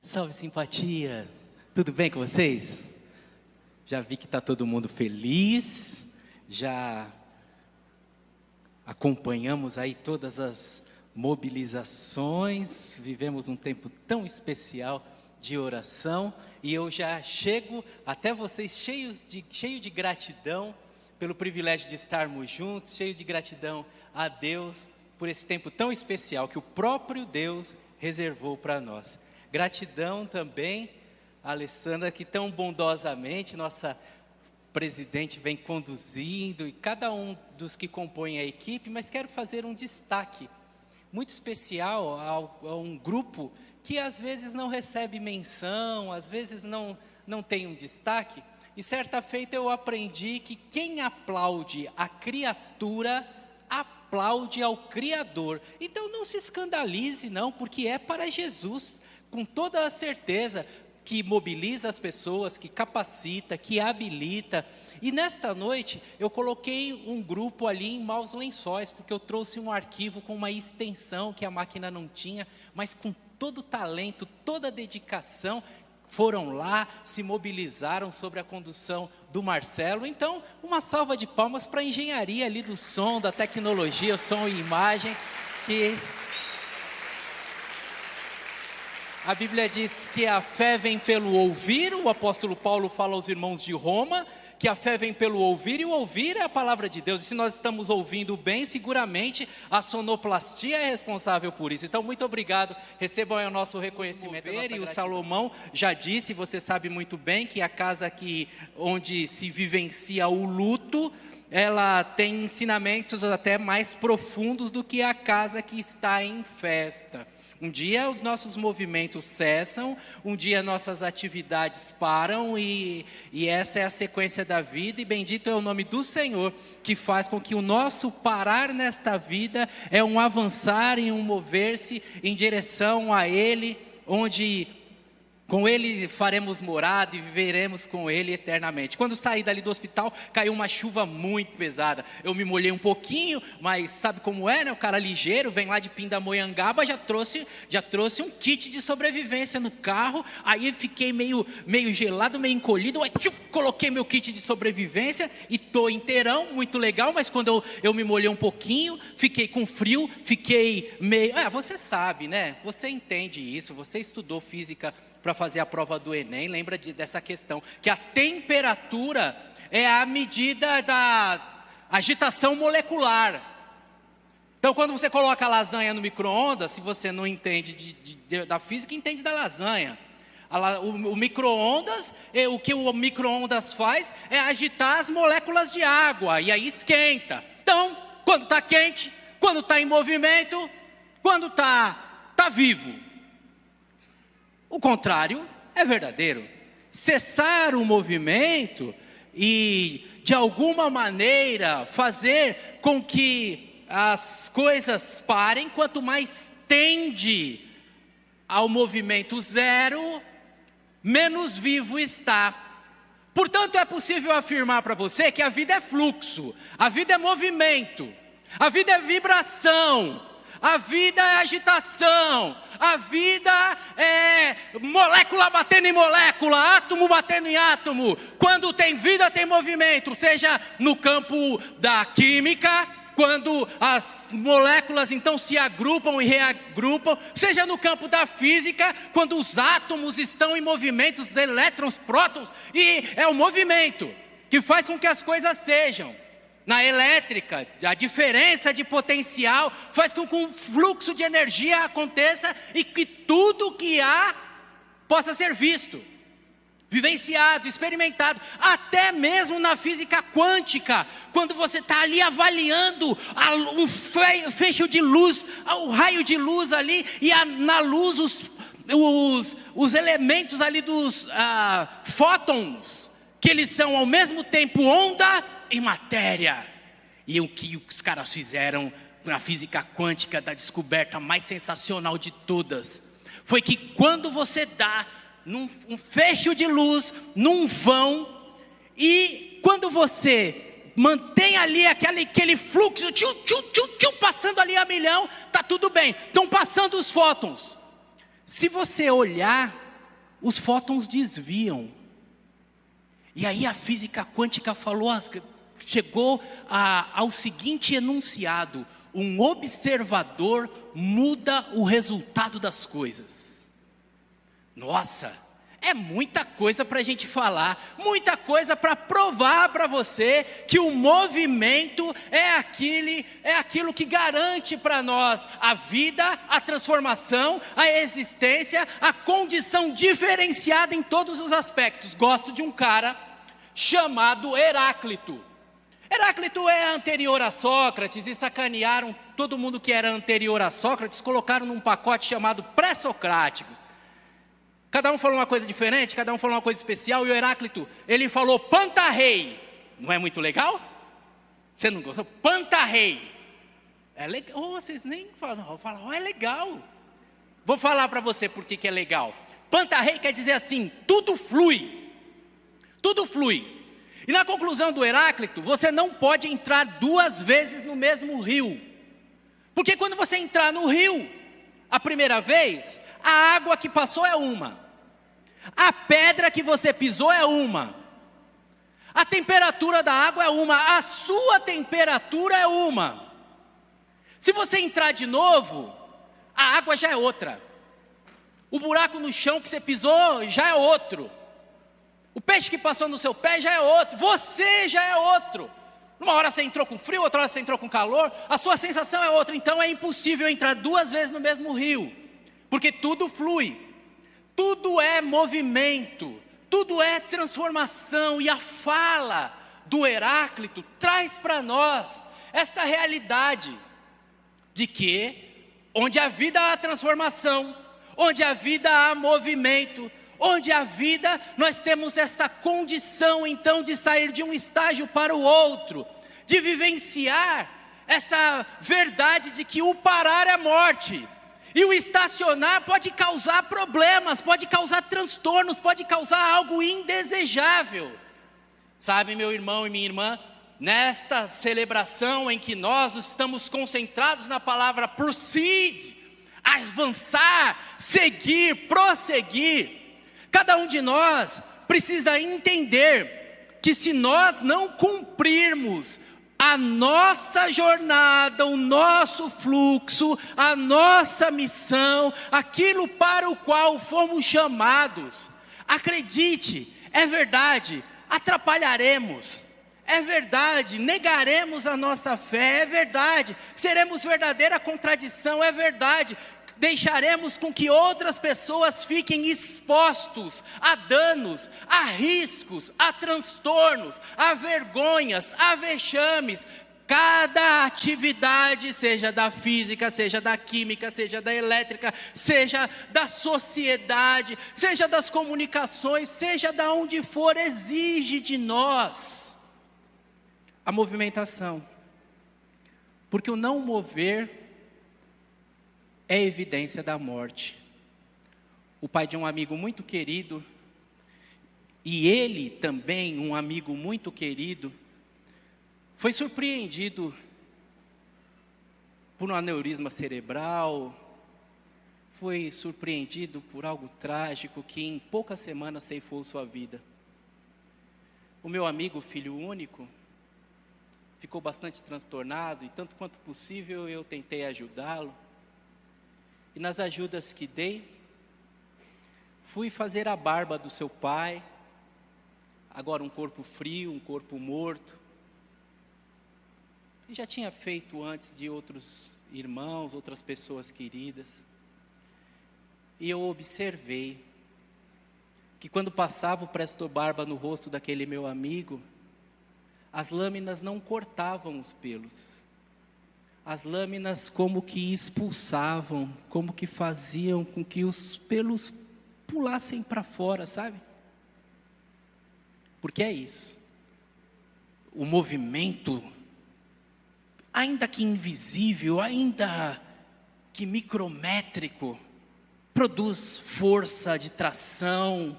Salve simpatia, tudo bem com vocês? Já vi que está todo mundo feliz, já acompanhamos aí todas as mobilizações, vivemos um tempo tão especial de oração e eu já chego até vocês cheio de gratidão pelo privilégio de estarmos juntos, cheio de gratidão a Deus por esse tempo tão especial que o próprio Deus reservou para nós. Gratidão também a Alessandra, que tão bondosamente, nossa presidente, vem conduzindo, e cada um dos que compõem a equipe, mas quero fazer um destaque muito especial a um grupo que às vezes não recebe menção, às vezes não tem um destaque, e certa feita eu aprendi que quem aplaude a criatura, aplaude ao Criador. Então não se escandalize não, porque é para Jesus, com toda a certeza, que mobiliza as pessoas, que capacita, que habilita. E nesta noite eu coloquei um grupo ali em Maus Lençóis, porque eu trouxe um arquivo com uma extensão que a máquina não tinha, mas com todo o talento, toda a dedicação, foram lá, se mobilizaram sobre a condução do Marcelo. Então, uma salva de palmas para a engenharia ali do som, da tecnologia, som e imagem, que a Bíblia diz que a fé vem pelo ouvir. O apóstolo Paulo fala aos irmãos de Roma que a fé vem pelo ouvir, e o ouvir é a palavra de Deus. E se nós estamos ouvindo bem, seguramente a sonoplastia é responsável por isso. Então, muito obrigado, recebam aí o nosso reconhecimento. E o Salomão já disse, você sabe muito bem, que a casa onde se vivencia o luto, ela tem ensinamentos até mais profundos do que a casa que está em festa. Um dia os nossos movimentos cessam, um dia nossas atividades param e essa é a sequência da vida, e bendito é o nome do Senhor, que faz com que o nosso parar nesta vida é um avançar e um mover-se em direção a Ele, onde com Ele faremos morada e viveremos com Ele eternamente. Quando saí dali do hospital, caiu uma chuva muito pesada. Eu me molhei um pouquinho, mas sabe como é, né? O cara ligeiro, vem lá de Pindamonhangaba, já trouxe um kit de sobrevivência no carro. Aí fiquei meio gelado, meio encolhido. Aí, coloquei meu kit de sobrevivência e tô inteirão, muito legal. Mas quando eu me molhei um pouquinho, fiquei com frio, fiquei meio... você sabe, né? Você entende isso, você estudou física para fazer a prova do Enem, lembra dessa questão, que a temperatura é a medida da agitação molecular. Então, quando você coloca a lasanha no micro-ondas, se você não entende da física, entende da lasanha. O micro-ondas, o que o micro-ondas faz é agitar as moléculas de água, e aí esquenta. Então, quando está quente, quando está em movimento, quando está vivo. O contrário é verdadeiro. Cessar o movimento e, de alguma maneira, fazer com que as coisas parem, quanto mais tende ao movimento zero, menos vivo está. Portanto, é possível afirmar para você que a vida é fluxo, a vida é movimento, a vida é vibração, a vida é agitação, a vida é molécula batendo em molécula, átomo batendo em átomo. Quando tem vida, tem movimento, seja no campo da química, quando as moléculas então se agrupam e reagrupam, seja no campo da física, quando os átomos estão em movimento, os elétrons, prótons, e é o movimento que faz com que as coisas sejam. Na elétrica, a diferença de potencial faz com que um fluxo de energia aconteça e que tudo que há possa ser visto, vivenciado, experimentado. Até mesmo na física quântica, quando você está ali avaliando um feixe de luz, o raio de luz ali, e na luz os elementos ali dos fótons, que eles são ao mesmo tempo onda e matéria. E o que os caras fizeram na física quântica, da descoberta mais sensacional de todas, foi que quando você dá um feixe de luz num vão, e quando você mantém ali aquele fluxo, passando ali a milhão, tá tudo bem, estão passando os fótons. Se você olhar os fótons desviam. E aí a física quântica chegou ao seguinte enunciado: um observador muda o resultado das coisas. Nossa, é muita coisa para a gente falar, muita coisa para provar para você que o movimento é aquilo que garante para nós a vida, a transformação, a existência, a condição diferenciada em todos os aspectos. Gosto de um cara chamado Heráclito. Heráclito é anterior a Sócrates e sacanearam todo mundo que era anterior a Sócrates, colocaram num pacote chamado pré-socrático. Cada um falou uma coisa diferente, cada um falou uma coisa especial, e o Heráclito, ele falou pantarrei. Não é muito legal? Você não gostou? Pantarrei. É legal. Oh, vocês nem falam, falam, é legal. Vou falar para você por que é legal. Pantarrei quer dizer assim, tudo flui. Tudo flui. E na conclusão do Heráclito, você não pode entrar 2 vezes no mesmo rio. Porque quando você entrar no rio, a primeira vez, a água que passou é uma. A pedra que você pisou é uma. A temperatura da água é uma. A sua temperatura é uma. Se você entrar de novo, a água já é outra. O buraco no chão que você pisou já é outro. O peixe que passou no seu pé já é outro. Você já é outro. Numa hora você entrou com frio, outra hora você entrou com calor. A sua sensação é outra. Então é impossível entrar 2 vezes no mesmo rio. Porque tudo flui. Tudo é movimento. Tudo é transformação. E a fala do Heráclito traz para nós esta realidade de que onde a vida há transformação, onde a vida há movimento, onde a vida, nós temos essa condição então de sair de um estágio para o outro, de vivenciar essa verdade de que o parar é morte, e o estacionar pode causar problemas, pode causar transtornos, pode causar algo indesejável. Sabe, meu irmão e minha irmã, nesta celebração em que nós estamos concentrados na palavra proceed, avançar, seguir, prosseguir, cada um de nós precisa entender que se nós não cumprirmos a nossa jornada, o nosso fluxo, a nossa missão, aquilo para o qual fomos chamados, acredite, é verdade, atrapalharemos, é verdade, negaremos a nossa fé, é verdade, seremos verdadeira contradição, é verdade, deixaremos com que outras pessoas fiquem expostos a danos, a riscos, a transtornos, a vergonhas, a vexames. Cada atividade, seja da física, seja da química, seja da elétrica, seja da sociedade, seja das comunicações, seja de onde for, exige de nós a movimentação. Porque o não mover é evidência da morte. O pai de um amigo muito querido, e ele também, um amigo muito querido, foi surpreendido por um aneurisma cerebral, foi surpreendido por algo trágico que em poucas semanas ceifou sua vida. O meu amigo, filho único, ficou bastante transtornado, e tanto quanto possível eu tentei ajudá-lo. E nas ajudas que dei, fui fazer a barba do seu pai, agora um corpo frio, um corpo morto. E já tinha feito antes de outros irmãos, outras pessoas queridas. E eu observei que quando passava o presto barba no rosto daquele meu amigo, as lâminas não cortavam os pelos. As lâminas como que expulsavam, como que faziam com que os pelos pulassem para fora, sabe? Porque é isso. O movimento, ainda que invisível, ainda que micrométrico, produz força de tração,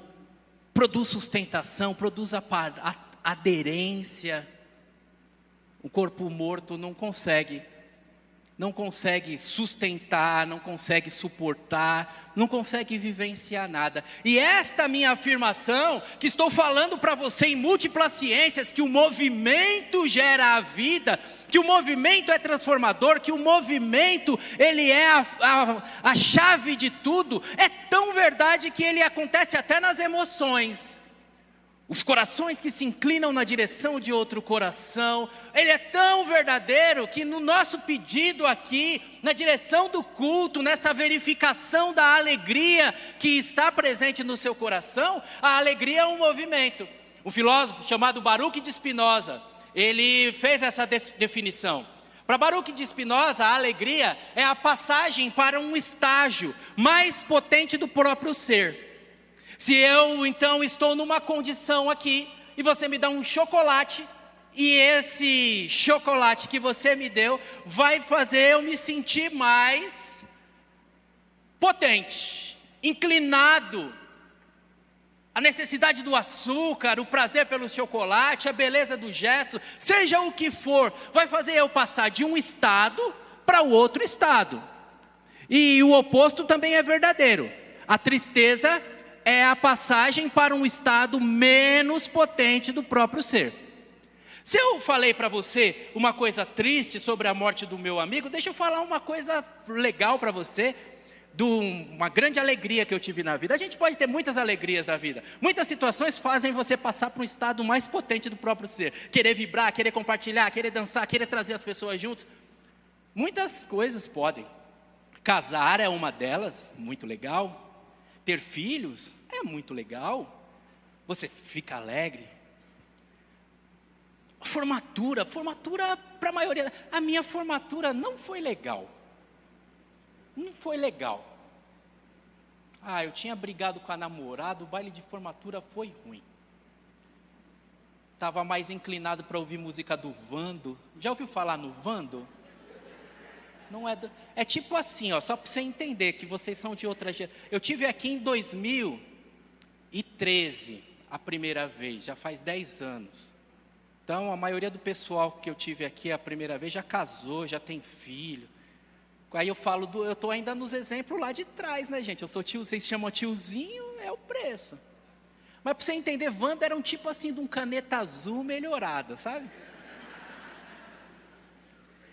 produz sustentação, produz aderência. O corpo morto não consegue sustentar, não consegue suportar, não consegue vivenciar nada. E esta minha afirmação, que estou falando para você em múltiplas ciências, que o movimento gera a vida, que o movimento é transformador, que o movimento ele é a chave de tudo, é tão verdade que ele acontece até nas emoções. Os corações que se inclinam na direção de outro coração, ele é tão verdadeiro que no nosso pedido aqui, na direção do culto, nessa verificação da alegria que está presente no seu coração, a alegria é um movimento. Um filósofo chamado Baruch de Spinoza, ele fez essa definição. Para Baruch de Spinoza, a alegria é a passagem para um estágio mais potente do próprio ser. Se eu então estou numa condição aqui, e você me dá um chocolate, e esse chocolate que você me deu, vai fazer eu me sentir mais potente, inclinado. A necessidade do açúcar, o prazer pelo chocolate, a beleza do gesto, seja o que for, vai fazer eu passar de um estado para o outro estado. E o oposto também é verdadeiro. A tristeza é a passagem para um estado menos potente do próprio ser. Se eu falei para você uma coisa triste sobre a morte do meu amigo, deixa eu falar uma coisa legal para você, de uma grande alegria que eu tive na vida. A gente pode ter muitas alegrias na vida. Muitas situações fazem você passar para um estado mais potente do próprio ser. Querer vibrar, querer compartilhar, querer dançar, querer trazer as pessoas juntos. Muitas coisas podem. Casar é uma delas, muito legal. Ter filhos é muito legal, você fica alegre. Formatura para a maioria, a minha formatura não foi legal. Não foi legal. Eu tinha brigado com a namorada, o baile de formatura foi ruim. Estava mais inclinado para ouvir música do Vando. Já ouviu falar no Vando? Não é tipo assim, só para você entender que vocês são de outra geração. Eu tive aqui em 2013, a primeira vez, já faz 10 anos. Então, a maioria do pessoal que eu tive aqui a primeira vez já casou, já tem filho. Aí eu falo, eu estou ainda nos exemplos lá de trás, né, gente? Eu sou tio, vocês chamam tiozinho, é o preço. Mas para você entender, Wanda era um tipo assim de um caneta azul melhorado, sabe?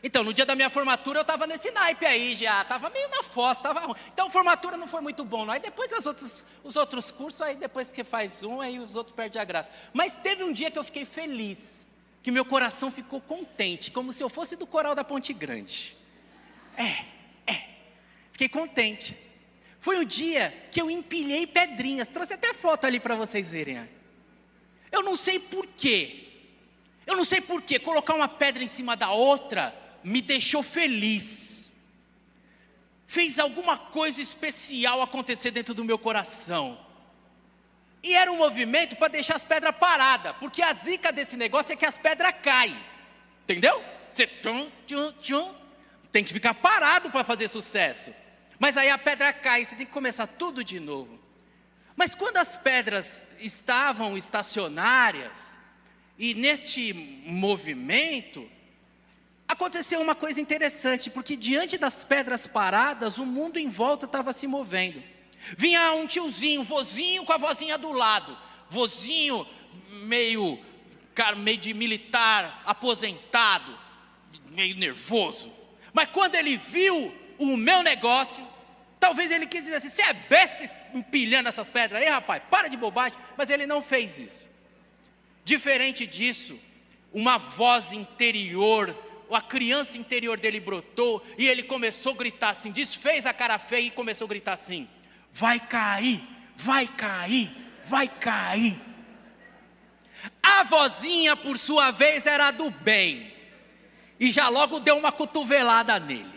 Então, no dia da minha formatura, eu estava nesse naipe aí, já estava meio na fossa, estava ruim. Então, formatura não foi muito bom, não. Aí depois os outros cursos, aí depois que você faz um, aí os outros perdem a graça. Mas teve um dia que eu fiquei feliz, que meu coração ficou contente, como se eu fosse do coral da Ponte Grande. Fiquei contente. Foi o dia que eu empilhei pedrinhas, trouxe até foto ali para vocês verem. Eu não sei porquê, colocar uma pedra em cima da outra me deixou feliz. Fez alguma coisa especial acontecer dentro do meu coração. E era um movimento para deixar as pedras paradas, porque a zica desse negócio é que as pedras caem. Entendeu? Você tem que ficar parado para fazer sucesso. Mas aí a pedra cai, você tem que começar tudo de novo. Mas quando as pedras estavam estacionárias, e neste movimento, aconteceu uma coisa interessante, porque diante das pedras paradas, o mundo em volta estava se movendo. Vinha um tiozinho, um vozinho com a vozinha do lado. Vozinho meio de militar, aposentado, meio nervoso. Mas quando ele viu o meu negócio, talvez ele quis dizer assim, você é besta empilhando essas pedras aí, rapaz, para de bobagem. Mas ele não fez isso. Diferente disso, uma voz interior, a criança interior dele brotou, e ele começou a gritar assim, desfez a cara feia e começou a gritar assim, vai cair, vai cair, vai cair. A vozinha, por sua vez, era do bem, e já logo deu uma cotovelada nele.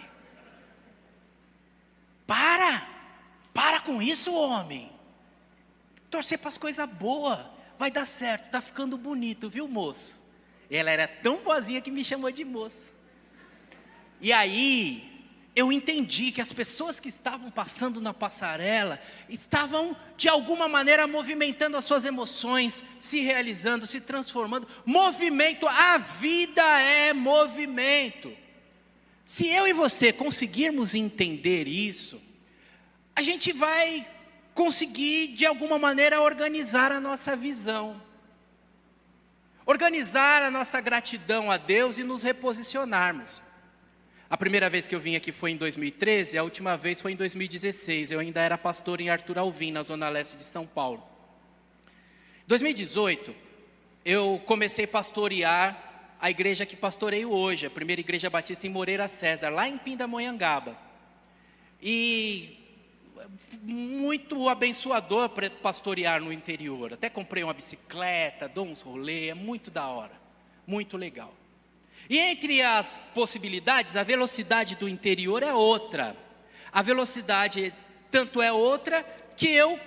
Para com isso, homem. Torcer para as coisas boas, vai dar certo, tá ficando bonito, viu, moço? Ela era tão boazinha que me chamou de moço. E aí, eu entendi que as pessoas que estavam passando na passarela, estavam de alguma maneira movimentando as suas emoções, se realizando, se transformando. Movimento, a vida é movimento. Se eu e você conseguirmos entender isso, a gente vai conseguir, de alguma maneira, organizar a nossa visão. Organizar a nossa gratidão a Deus e nos reposicionarmos. A primeira vez que eu vim aqui foi em 2013, a última vez foi em 2016. Eu ainda era pastor em Arthur Alvim, na zona leste de São Paulo. Em 2018, eu comecei a pastorear a igreja que pastoreio hoje, a primeira igreja batista em Moreira César, lá em Pindamonhangaba. E muito abençoador para pastorear no interior. Até comprei uma bicicleta, dou uns rolês, é muito da hora, muito legal. E entre as possibilidades, a velocidade do interior é outra. A velocidade tanto é outra que eu,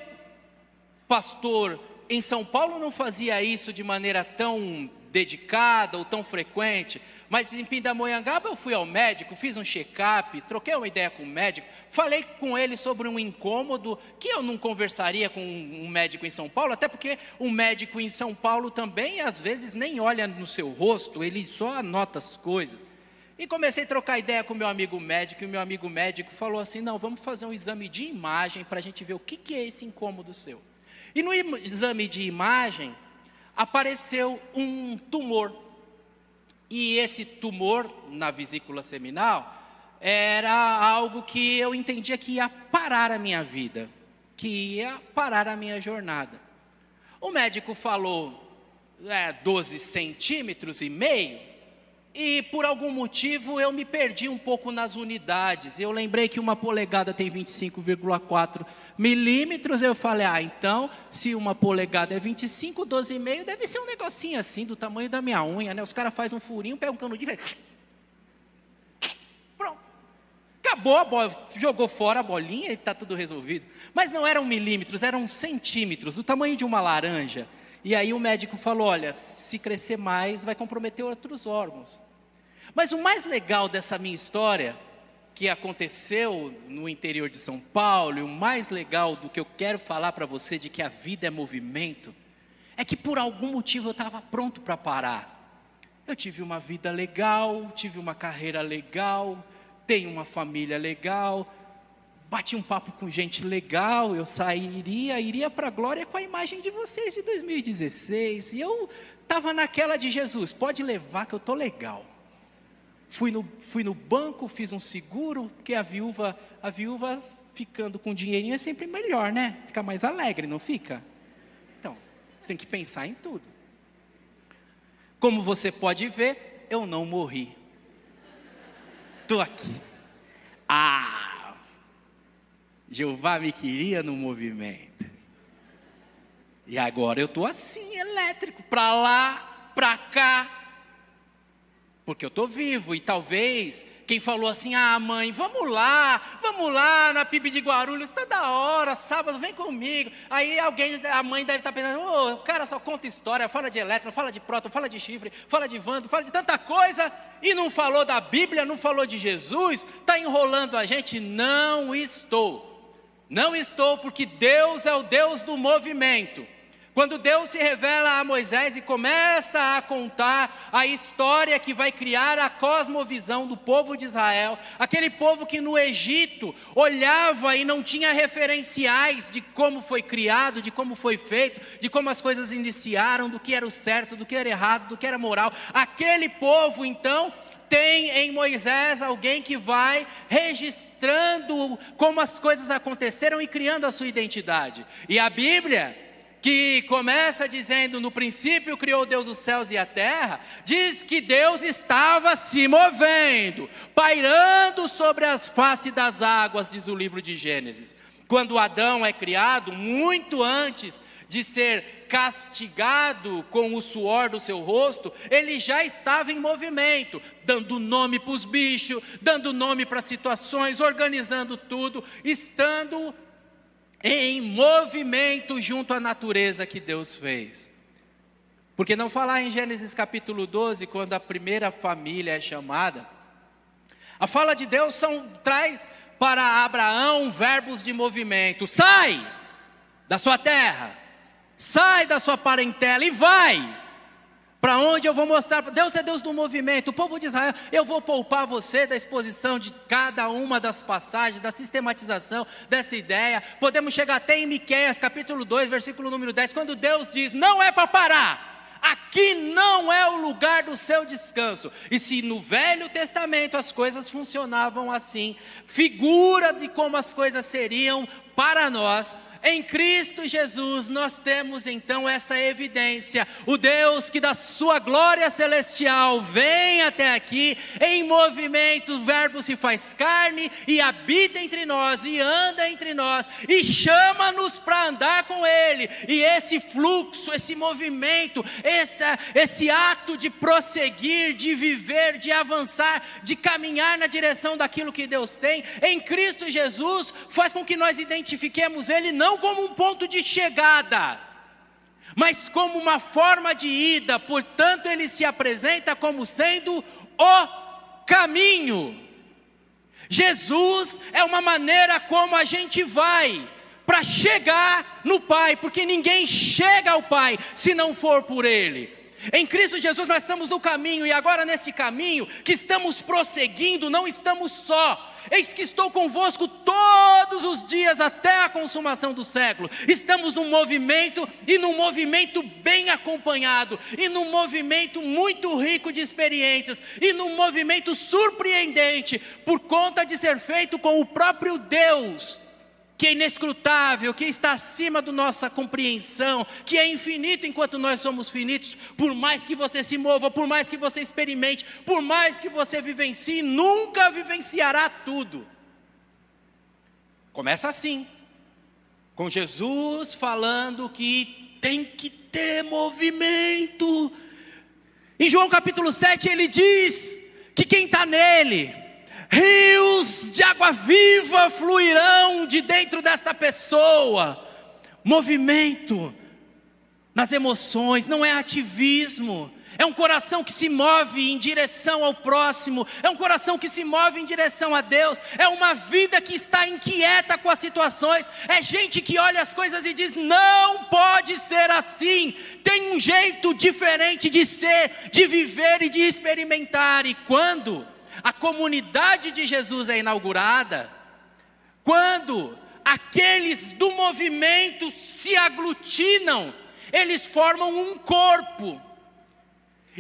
pastor em São Paulo, não fazia isso de maneira tão dedicada ou tão frequente. Mas em Pindamonhangaba eu fui ao médico, fiz um check-up, troquei uma ideia com o médico, falei com ele sobre um incômodo que eu não conversaria com um médico em São Paulo, até porque um médico em São Paulo também às vezes nem olha no seu rosto, ele só anota as coisas. E comecei a trocar ideia com o meu amigo médico, e o meu amigo médico falou assim, não, vamos fazer um exame de imagem para a gente ver o que é esse incômodo seu. E no exame de imagem apareceu um tumor. E esse tumor na vesícula seminal era algo que eu entendia que ia parar a minha vida, que ia parar a minha jornada. O médico falou 12 centímetros e meio, e por algum motivo eu me perdi um pouco nas unidades. Eu lembrei que uma polegada tem 25,4 milímetros, eu falei, então, se uma polegada é 25, 12,5, deve ser um negocinho assim, do tamanho da minha unha, né? Os caras fazem um furinho, pegam um canudinho e faz... Pronto. Acabou a bola, jogou fora a bolinha e está tudo resolvido. Mas não eram milímetros, eram centímetros, do tamanho de uma laranja. E aí o médico falou, olha, se crescer mais, vai comprometer outros órgãos. Mas o mais legal dessa minha história, que aconteceu no interior de São Paulo, e o mais legal do que eu quero falar para você, de que a vida é movimento, é que por algum motivo eu estava pronto para parar. Eu tive uma vida legal, tive uma carreira legal, tenho uma família legal, bati um papo com gente legal, eu iria para a glória com a imagem de vocês de 2016, e eu estava naquela de Jesus, pode levar que eu estou legal. Fui no banco, fiz um seguro, porque a viúva ficando com dinheirinho é sempre melhor, né? Fica mais alegre, não fica? Então, tem que pensar em tudo. Como você pode ver, eu não morri. Estou aqui. Jeová me queria no movimento. E agora eu estou assim, elétrico, para lá, para cá. Porque eu estou vivo, e talvez quem falou assim, mãe, vamos lá na PIB de Guarulhos, está da hora, sábado, vem comigo. Aí a mãe deve estar pensando, o cara só conta história, fala de elétron, fala de próton, fala de chifre, fala de vando, fala de tanta coisa, e não falou da Bíblia, não falou de Jesus, está enrolando a gente. Não estou, porque Deus é o Deus do movimento. Quando Deus se revela a Moisés e começa a contar a história que vai criar a cosmovisão do povo de Israel, aquele povo que no Egito olhava e não tinha referenciais de como foi criado, de como foi feito, de como as coisas iniciaram, do que era o certo, do que era errado, do que era moral. Aquele povo então tem em Moisés alguém que vai registrando como as coisas aconteceram e criando a sua identidade. E a Bíblia, que começa dizendo, no princípio criou Deus os céus e a terra, diz que Deus estava se movendo, pairando sobre as faces das águas, diz o livro de Gênesis. Quando Adão é criado, muito antes de ser castigado com o suor do seu rosto, ele já estava em movimento, dando nome para os bichos, dando nome para situações, organizando tudo, estando em movimento junto à natureza que Deus fez. Porque não falar em Gênesis capítulo 12, quando a primeira família é chamada, a fala de Deus traz para Abraão verbos de movimento: sai da sua terra, sai da sua parentela e vai Para onde eu vou mostrar? Deus é Deus do movimento. O povo de Israel, eu vou poupar você da exposição de cada uma das passagens, da sistematização dessa ideia. Podemos chegar até em Miqueias, capítulo 2, versículo número 10, quando Deus diz, não é para parar. Aqui não é o lugar do seu descanso. E se no Velho Testamento as coisas funcionavam assim, figura de como as coisas seriam para nós, em Cristo Jesus nós temos então essa evidência, o Deus que da sua glória celestial vem até aqui, em movimento, o verbo se faz carne e habita entre nós, e anda entre nós, e chama-nos para andar com Ele, e esse fluxo, esse movimento, esse ato de prosseguir, de viver, de avançar, de caminhar na direção daquilo que Deus tem, em Cristo Jesus, faz com que nós identifiquemos Ele não como um ponto de chegada, mas como uma forma de ida. Portanto, Ele se apresenta como sendo o caminho. Jesus é uma maneira como a gente vai para chegar no Pai, porque ninguém chega ao Pai se não for por Ele. Em Cristo Jesus nós estamos no caminho, e agora nesse caminho que estamos prosseguindo, não estamos só. Eis que estou convosco todos os dias até a consumação do século. Estamos num movimento, e num movimento bem acompanhado, e num movimento muito rico de experiências, e num movimento surpreendente, por conta de ser feito com o próprio Deus, que é inescrutável, que está acima da nossa compreensão, que é infinito enquanto nós somos finitos. Por mais que você se mova, por mais que você experimente, por mais que você vivencie, nunca vivenciará tudo. Começa assim, com Jesus falando que tem que ter movimento. Em João capítulo 7 ele diz que quem está nele, rios de água viva fluirão de dentro desta pessoa. Movimento nas emoções, não é ativismo. É um coração que se move em direção ao próximo, é um coração que se move em direção a Deus, é uma vida que está inquieta com as situações, é gente que olha as coisas e diz, não pode ser assim, tem um jeito diferente de ser, de viver e de experimentar. E quando a comunidade de Jesus é inaugurada, quando aqueles do movimento se aglutinam, eles formam um corpo,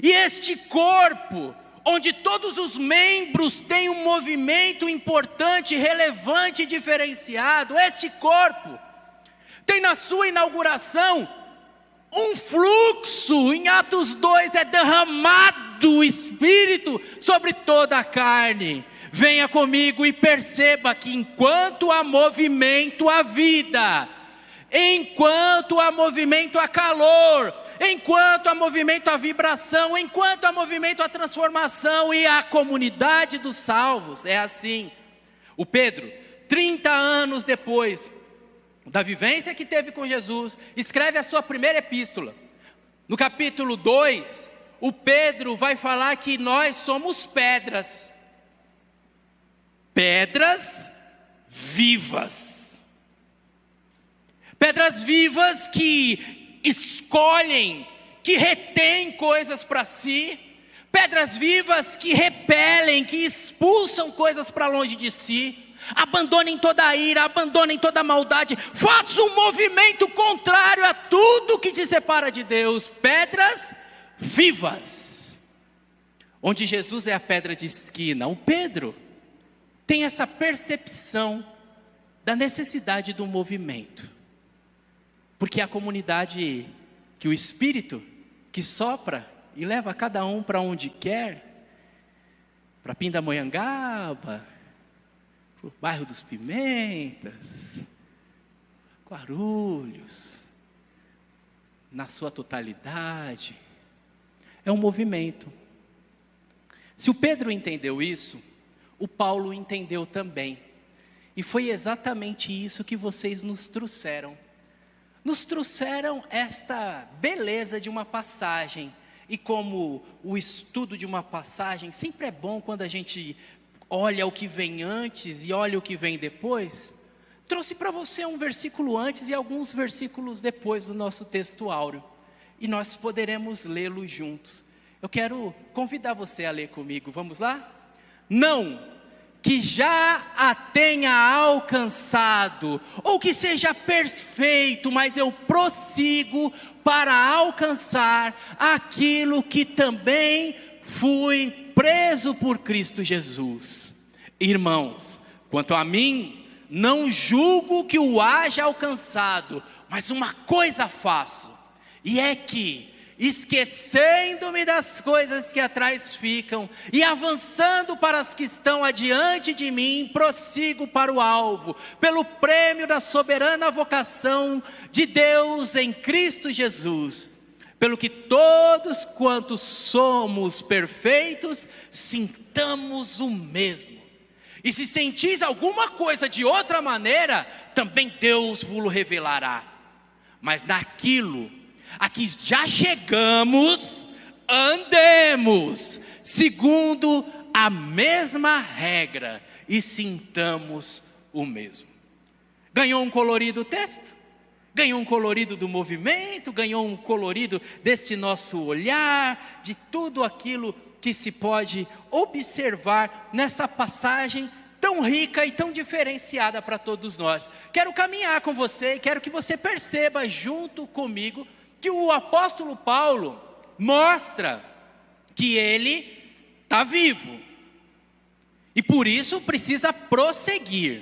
e este corpo, onde todos os membros têm um movimento importante, relevante e diferenciado, este corpo tem na sua inauguração um fluxo. Em Atos 2 é derramado o Espírito sobre toda a carne. Venha comigo e perceba que enquanto há movimento há vida, enquanto há movimento há calor, enquanto há movimento há vibração, enquanto há movimento há transformação, e a comunidade dos salvos é assim. O Pedro, 30 anos depois da vivência que teve com Jesus, escreve a sua primeira epístola. No capítulo 2, o Pedro vai falar que nós somos pedras vivas. Pedras vivas que escolhem, que retêm coisas para si. Pedras vivas que repelem, que expulsam coisas para longe de si. Abandonem toda a ira, abandonem toda a maldade, faça um movimento contrário a tudo que te separa de Deus. Pedras vivas, onde Jesus é a pedra de esquina. O Pedro tem essa percepção da necessidade do movimento, porque a comunidade que o Espírito que sopra e leva cada um para onde quer, para Pindamonhangaba, para o bairro dos Pimentas, Guarulhos, na sua totalidade, é um movimento. Se o Pedro entendeu isso, o Paulo entendeu também, e foi exatamente isso que vocês nos trouxeram. Nos trouxeram esta beleza de uma passagem, e como o estudo de uma passagem sempre é bom quando a gente olha o que vem antes e olha o que vem depois, trouxe para você um versículo antes e alguns versículos depois do nosso texto áureo. e nós poderemos lê-lo juntos. Eu quero convidar você a ler comigo, vamos lá? Não que já a tenha alcançado, ou que seja perfeito, mas eu prossigo para alcançar aquilo que também fui preso por Cristo Jesus. Irmãos, quanto a mim, não julgo que o haja alcançado, mas uma coisa faço, e é que, esquecendo-me das coisas que atrás ficam, e avançando para as que estão adiante de mim, prossigo para o alvo, pelo prêmio da soberana vocação de Deus em Cristo Jesus. Pelo que todos quantos somos perfeitos, sintamos o mesmo. E se sentis alguma coisa de outra maneira, também Deus vos revelará. Mas naquilo a que já chegamos, andemos segundo a mesma regra e sintamos o mesmo. Ganhou um colorido o texto? Ganhou um colorido do movimento? Ganhou um colorido deste nosso olhar, de tudo aquilo que se pode observar nessa passagem tão rica e tão diferenciada para todos nós. Quero caminhar com você e quero que você perceba junto comigo que o apóstolo Paulo mostra que ele está vivo, e por isso precisa prosseguir.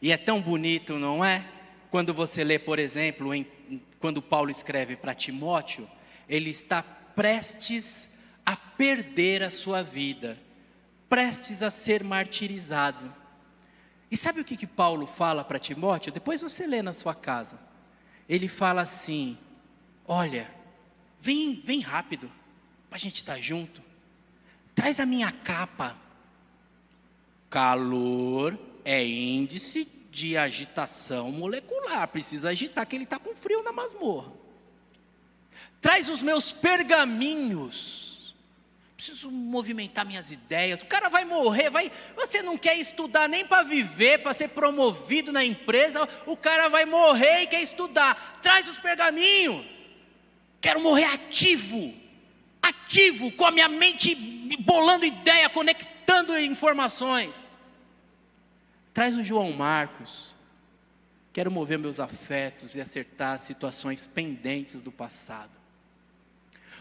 E é tão bonito, não é? Quando você lê, por exemplo, quando Paulo escreve para Timóteo, ele está prestes a perder a sua vida, prestes a ser martirizado. E sabe o que Paulo fala para Timóteo? Depois você lê na sua casa. Ele fala assim: olha, vem rápido, para a gente estar junto. Traz a minha capa. Calor é índice de agitação molecular. Precisa agitar, que ele está com frio na masmorra. Traz os meus pergaminhos. Preciso movimentar minhas ideias. O cara vai morrer, você não quer estudar nem para viver, para ser promovido na empresa. O cara vai morrer e quer estudar. Traz os pergaminhos. Quero morrer ativo, com a minha mente bolando ideia, conectando informações. Traz o João Marcos. Quero mover meus afetos e acertar situações pendentes do passado.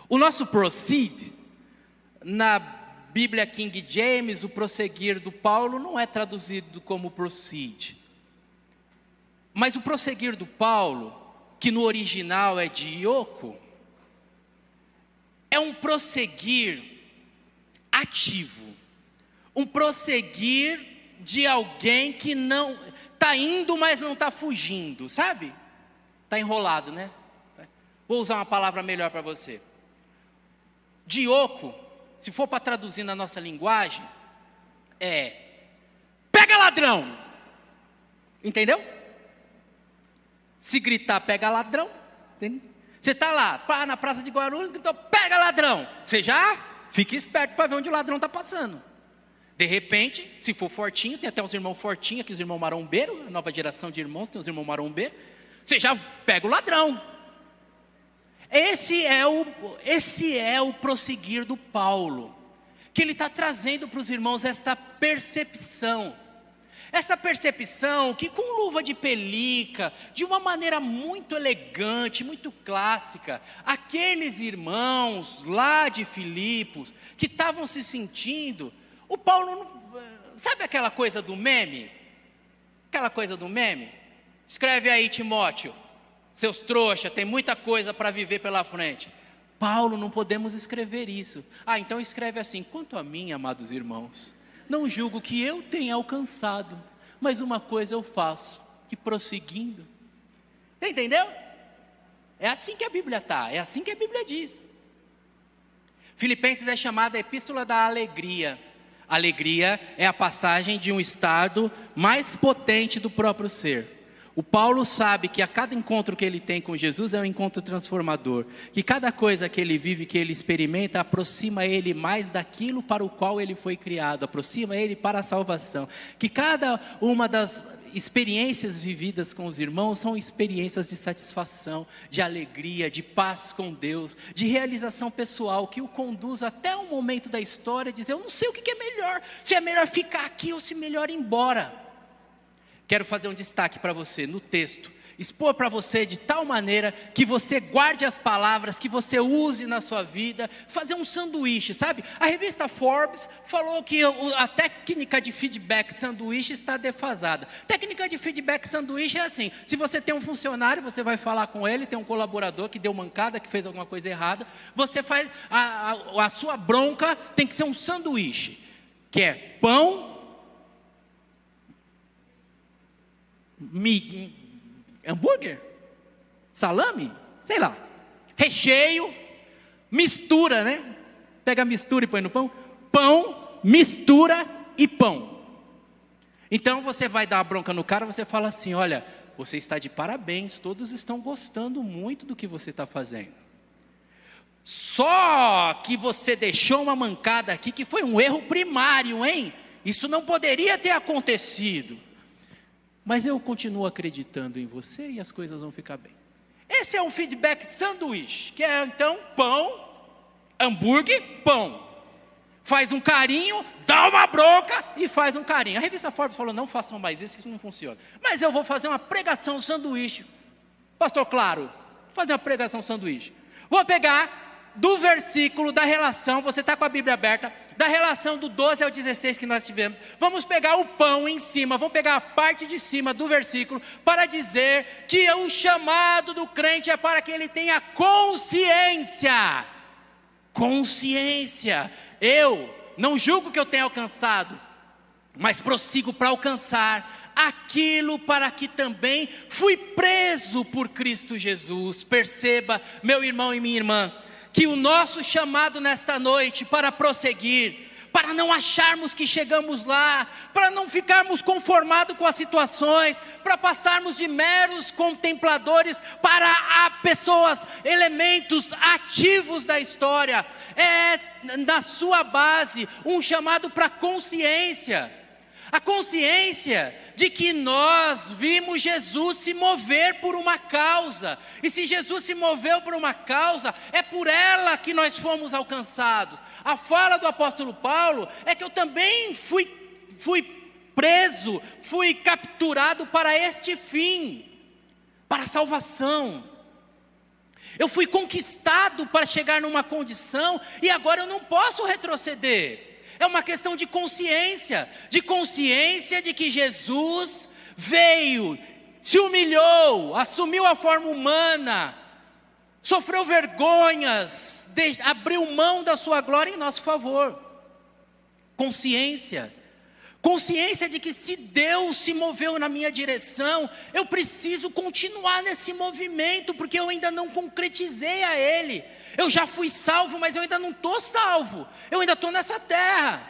O nosso proceed, na Bíblia King James, o prosseguir do Paulo não é traduzido como proceed. Mas o prosseguir do Paulo, que no original é de ioco, é um prosseguir ativo, um prosseguir de alguém que não está indo, mas não está fugindo, sabe? Está enrolado, né? Vou usar uma palavra melhor para você. Dioco, se for para traduzir na nossa linguagem, é: pega ladrão, entendeu? Se gritar pega ladrão, entendeu? Você está lá, na praça de Guarulhos, gritou, pega ladrão. Você já fica esperto para ver onde o ladrão está passando. De repente, se for fortinho, tem até os irmãos fortinhos, aqui os irmãos marombeiros, a nova geração de irmãos, tem os irmãos marombeiros. Você já pega o ladrão. Esse é o prosseguir do Paulo, que ele está trazendo para os irmãos esta percepção. Essa percepção que com luva de pelica, de uma maneira muito elegante, muito clássica, aqueles irmãos lá de Filipos, que estavam se sentindo, o Paulo, sabe aquela coisa do meme? Aquela coisa do meme? Escreve aí, Timóteo, seus trouxas, tem muita coisa para viver pela frente. Paulo, não podemos escrever isso. Então escreve assim: quanto a mim, amados irmãos, não julgo que eu tenha alcançado, mas uma coisa eu faço, que prosseguindo. Você entendeu? É assim que a Bíblia está, é assim que a Bíblia diz. Filipenses é chamada a epístola da alegria. Alegria é a passagem de um estado mais potente do próprio ser. O Paulo sabe que a cada encontro que ele tem com Jesus é um encontro transformador, que cada coisa que ele vive, que ele experimenta, aproxima ele mais daquilo para o qual ele foi criado, aproxima ele para a salvação, que cada uma das experiências vividas com os irmãos são experiências de satisfação, de alegria, de paz com Deus, de realização pessoal, que o conduz até o momento da história, dizer, eu não sei o que é melhor, se é melhor ficar aqui ou se é melhor ir embora. Quero fazer um destaque para você no texto, expor para você de tal maneira que você guarde as palavras, que você use na sua vida, fazer um sanduíche, sabe? A revista Forbes falou que a técnica de feedback sanduíche está defasada. Técnica de feedback sanduíche é assim, se você tem um funcionário, você vai falar com ele, tem um colaborador que deu mancada, que fez alguma coisa errada, você faz, a sua bronca tem que ser um sanduíche, que é pão, hambúrguer, salame, sei lá, recheio, mistura, né? Pega a mistura e põe no pão. Pão, mistura e pão. Então você vai dar uma bronca no cara, você fala assim, olha, você está de parabéns, todos estão gostando muito do que você está fazendo. Só que você deixou uma mancada aqui que foi um erro primário, hein? Isso não poderia ter acontecido. Mas eu continuo acreditando em você e as coisas vão ficar bem. Esse é um feedback sanduíche, que é então pão, hambúrguer, pão. Faz um carinho, dá uma bronca e faz um carinho. A revista Forbes falou, não façam mais isso não funciona. Mas eu vou fazer uma pregação sanduíche. Pastor Claro, vou fazer uma pregação sanduíche. Vou pegar do versículo da relação, você está com a Bíblia aberta, da relação do 12 ao 16 que nós tivemos, vamos pegar o pão em cima, vamos pegar a parte de cima do versículo, para dizer que o chamado do crente é para que ele tenha consciência, eu não julgo que eu tenha alcançado, mas prossigo para alcançar aquilo para que também fui preso por Cristo Jesus. Perceba, meu irmão e minha irmã, que o nosso chamado nesta noite para prosseguir, para não acharmos que chegamos lá, para não ficarmos conformados com as situações, para passarmos de meros contempladores para pessoas, elementos ativos da história, é na sua base um chamado para consciência. A consciência de que nós vimos Jesus se mover por uma causa. E se Jesus se moveu por uma causa, é por ela que nós fomos alcançados. A fala do apóstolo Paulo é que eu também fui preso, fui capturado para este fim, para a salvação. Eu fui conquistado para chegar numa condição e agora eu não posso retroceder. É uma questão de consciência de que Jesus veio, se humilhou, assumiu a forma humana, sofreu vergonhas, abriu mão da sua glória em nosso favor. Consciência de que se Deus se moveu na minha direção, eu preciso continuar nesse movimento, porque eu ainda não concretizei a Ele. Eu já fui salvo, mas eu ainda não estou salvo. Eu ainda estou nessa terra.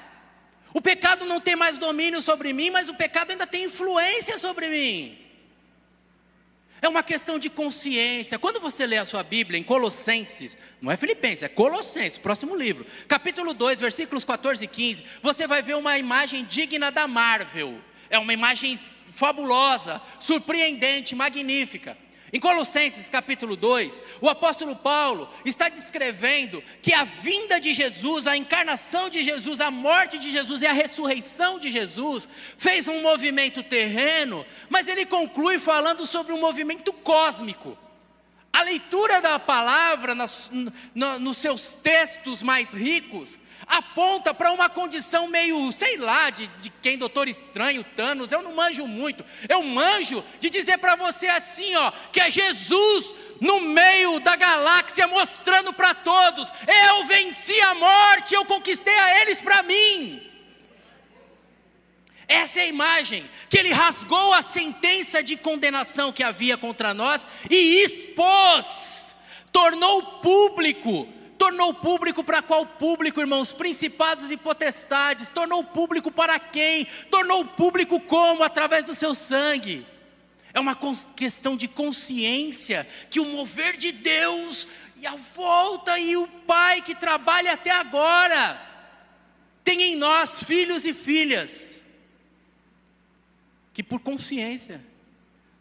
O pecado não tem mais domínio sobre mim, mas o pecado ainda tem influência sobre mim. É uma questão de consciência. Quando você lê a sua Bíblia em Colossenses, não é Filipenses, é Colossenses, próximo livro, capítulo 2, versículos 14 e 15, você vai ver uma imagem digna da Marvel. É uma imagem fabulosa, surpreendente, magnífica. Em Colossenses capítulo 2, o apóstolo Paulo está descrevendo que a vinda de Jesus, a encarnação de Jesus, a morte de Jesus e a ressurreição de Jesus fez um movimento terreno, mas ele conclui falando sobre um movimento cósmico. A leitura da palavra nos seus textos mais ricos aponta para uma condição meio, sei lá, de quem Doutor Estranho, Thanos, eu não manjo muito. Eu manjo de dizer para você assim, ó, que é Jesus no meio da galáxia mostrando para todos, eu venci a morte, eu conquistei a eles para mim. Essa é a imagem, que ele rasgou a sentença de condenação que havia contra nós e expôs, tornou público para qual público, irmãos? Principados e potestades. Tornou público para quem? Tornou público como? Através do seu sangue. É uma questão de consciência, que o mover de Deus, e a volta e o Pai que trabalha até agora, tem em nós filhos e filhas, que por consciência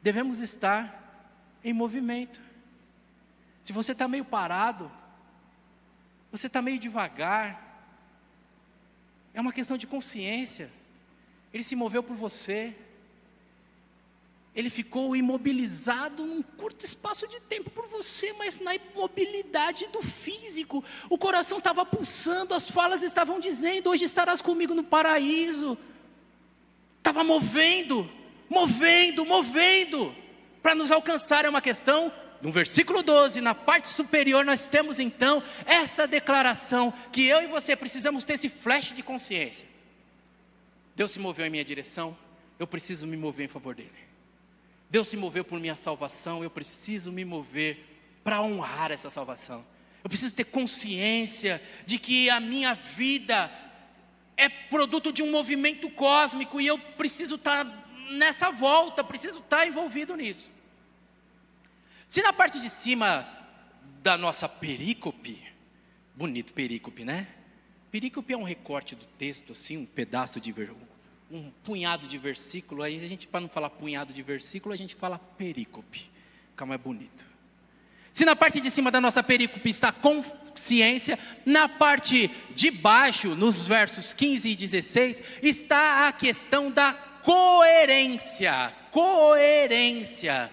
devemos estar em movimento. Se você está meio parado, você está meio devagar, é uma questão de consciência. Ele se moveu por você, ele ficou imobilizado num curto espaço de tempo por você, mas na imobilidade do físico, o coração estava pulsando, as falas estavam dizendo: hoje estarás comigo no paraíso. Estava movendo, para nos alcançar. É uma questão, no versículo 12, na parte superior, nós temos então essa declaração, que eu e você precisamos ter esse flash de consciência. Deus se moveu em minha direção, eu preciso me mover em favor dele. Deus se moveu por minha salvação, eu preciso me mover para honrar essa salvação. Eu preciso ter consciência de que a minha vida é produto de um movimento cósmico, e eu preciso estar nessa volta, preciso estar envolvido nisso. Se na parte de cima da nossa perícope, bonito perícope, né? Perícope é um recorte do texto, assim, um pedaço de um punhado de versículo. Aí a gente, para não falar punhado de versículo, a gente fala perícope, fica mais bonito. Se na parte de cima da nossa perícope está consciência, na parte de baixo, nos versos 15 e 16, está a questão da coerência. Coerência.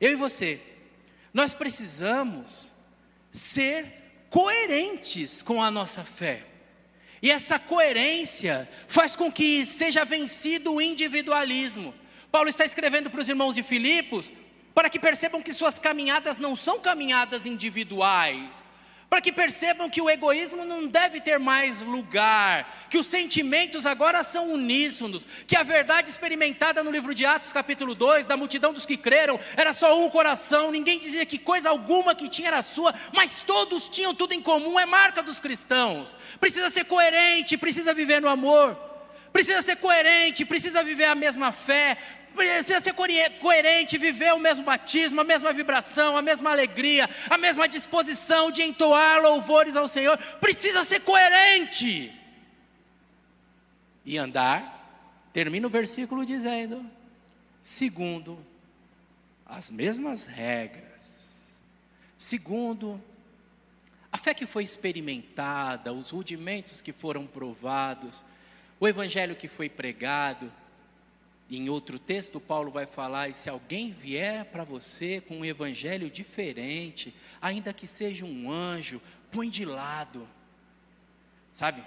Eu e você, nós precisamos ser coerentes com a nossa fé. E essa coerência faz com que seja vencido o individualismo. Paulo está escrevendo para os irmãos de Filipos, para que percebam que suas caminhadas não são caminhadas individuais, para que percebam que o egoísmo não deve ter mais lugar, que os sentimentos agora são uníssonos, que a verdade experimentada no livro de Atos capítulo 2, da multidão dos que creram, era só um coração, ninguém dizia que coisa alguma que tinha era sua, mas todos tinham tudo em comum. É marca dos cristãos. Precisa ser coerente, precisa viver no amor, precisa ser coerente, precisa viver a mesma fé, precisa ser coerente, viver o mesmo batismo, a mesma vibração, a mesma alegria, a mesma disposição de entoar louvores ao Senhor. Precisa ser coerente e andar, termina o versículo dizendo, segundo as mesmas regras, segundo a fé que foi experimentada, os rudimentos que foram provados, o evangelho que foi pregado. Em outro texto, Paulo vai falar: e se alguém vier para você com um evangelho diferente, ainda que seja um anjo, põe de lado. Sabe,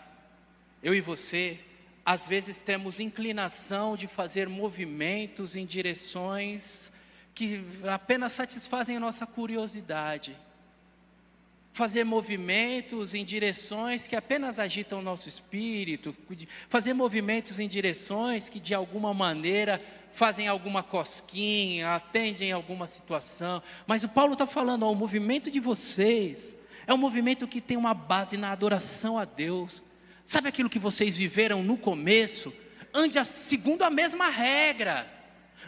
eu e você, às vezes temos inclinação de fazer movimentos em direções que apenas satisfazem a nossa curiosidade. Fazer movimentos em direções que apenas agitam o nosso espírito, fazer movimentos em direções que de alguma maneira fazem alguma cosquinha, atendem alguma situação. Mas o Paulo está falando, o movimento de vocês é um movimento que tem uma base na adoração a Deus. Sabe aquilo que vocês viveram no começo? Anda segundo a mesma regra,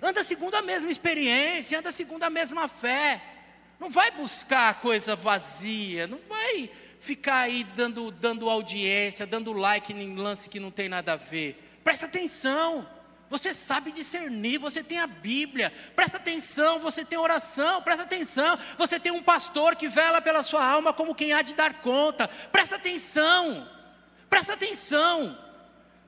anda segundo a mesma experiência, anda segundo a mesma fé. Não vai buscar coisa vazia, não vai ficar aí dando audiência, dando like em lance que não tem nada a ver. Presta atenção, você sabe discernir, você tem a Bíblia. Presta atenção, você tem oração. Presta atenção, você tem um pastor que vela pela sua alma como quem há de dar conta. Presta atenção,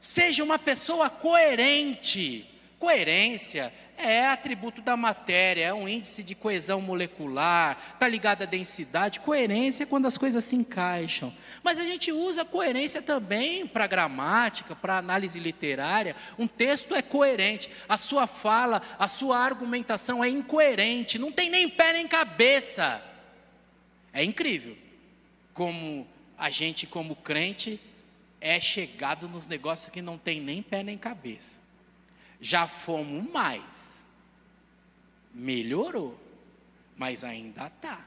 seja uma pessoa coerente. Coerência é atributo da matéria, é um índice de coesão molecular, está ligado à densidade. Coerência é quando as coisas se encaixam. Mas a gente usa coerência também para gramática, para análise literária. Um texto é coerente, a sua fala, a sua argumentação é incoerente, não tem nem pé nem cabeça. É incrível como a gente, como crente, é chegado nos negócios que não tem nem pé nem cabeça. Já fomos mais, melhorou, mas ainda está.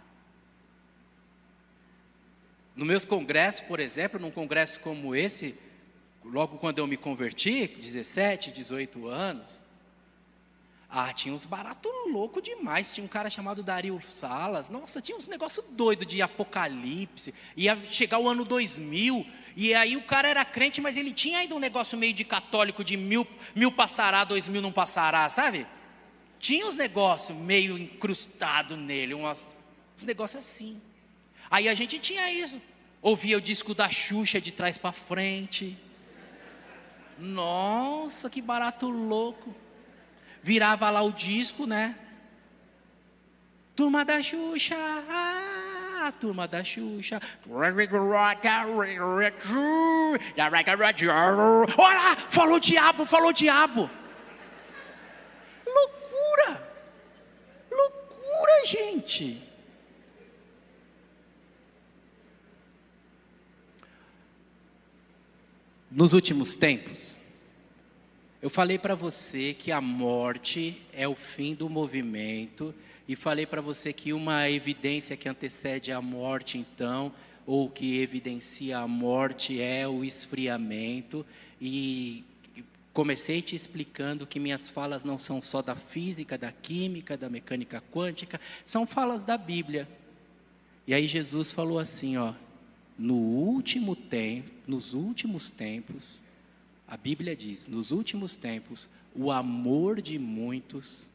No meus congressos, por exemplo, num congresso como esse, logo quando eu me converti, 17, 18 anos, tinha uns baratos loucos demais. Tinha um cara chamado Dario Salas, nossa, tinha uns negócios doidos de apocalipse, ia chegar o ano 2000, E aí o cara era crente, mas ele tinha ainda um negócio meio de católico, de mil passará, 2000 não passará, sabe? Tinha uns negócios meio incrustados nele, uns negócios assim. Aí a gente tinha isso. Ouvia o disco da Xuxa de trás para frente. Nossa, que barato louco. Virava lá o disco, né? Turma da Xuxa, turma da Xuxa. Olha, falou diabo, falou diabo. Loucura, loucura, gente. Nos últimos tempos, eu falei para você que a morte é o fim do movimento, e falei para você que uma evidência que antecede a morte, então, ou que evidencia a morte, é o esfriamento, e comecei te explicando que minhas falas não são só da física, da química, da mecânica quântica, são falas da Bíblia. E aí Jesus falou assim, ó, nos últimos tempos, a Bíblia diz, nos últimos tempos, o amor de muitos